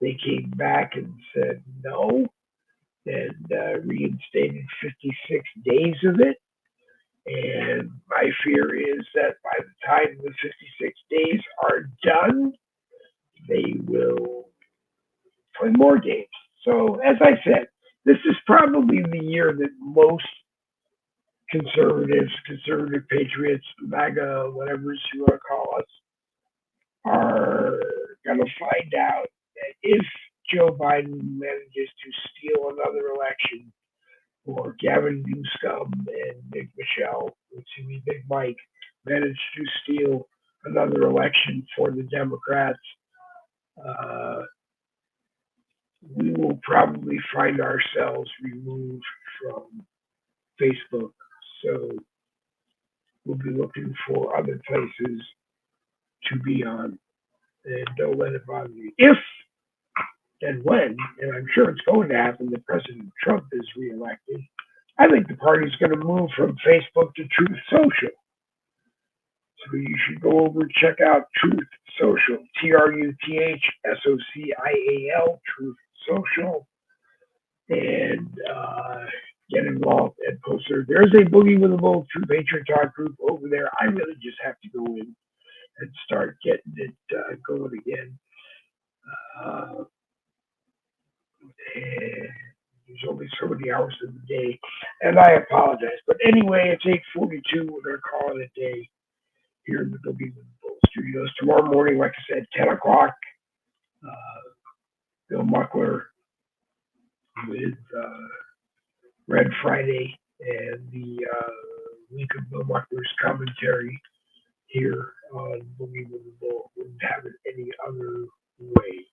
They came back and said no, and reinstated 56 days of it. And my fear is that by the time the 56 days are done, they will play more games. So, as I said, this is probably the year that most conservative patriots, MAGA, whatever you want to call us, are going to find out that if Joe Biden manages to steal another election, or Gavin Newsom and Big Michelle, excuse me, Big Mike, manage to steal another election for the Democrats, uh, we will probably find ourselves removed from Facebook. So we'll be looking for other places to be on. And don't let it bother you. If and when, and I'm sure it's going to happen, that President Trump is reelected, I think the party's going to move from Facebook to Truth Social. So you should go over and check out Truth Social, TruthSocial, Truth Social, and get involved and post there. There's a Boogie with a Bowl True Patriot Talk group over there. I really just have to go in and start getting it going again. And there's only so many hours in the day, and I apologize. But anyway, it's 8:42. We're going to call it a day here in the Boogie with the Bull Studios. Tomorrow morning, like I said, 10 o'clock, Bill Muckler with Red Friday and the week of Bill Muckler's commentary here on Boogie with the Bull. Wouldn't have it any other way.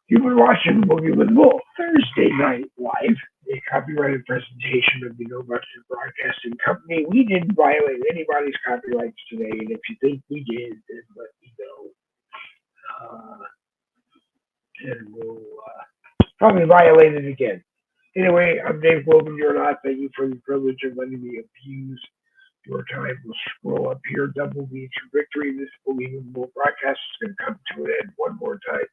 You've been watching Boogie with the Bull Thursday night live, a copyrighted presentation of the No Buster Broadcasting Company. We didn't violate anybody's copyrights today, and if you think we did, then let me know. And we'll probably violate it again. Anyway, I'm Dave Globen. You're not. Thank you for the privilege of letting me abuse your time. We'll scroll up here. Double V to victory. This Boogie with the Bull broadcast is going to come to an end one more time.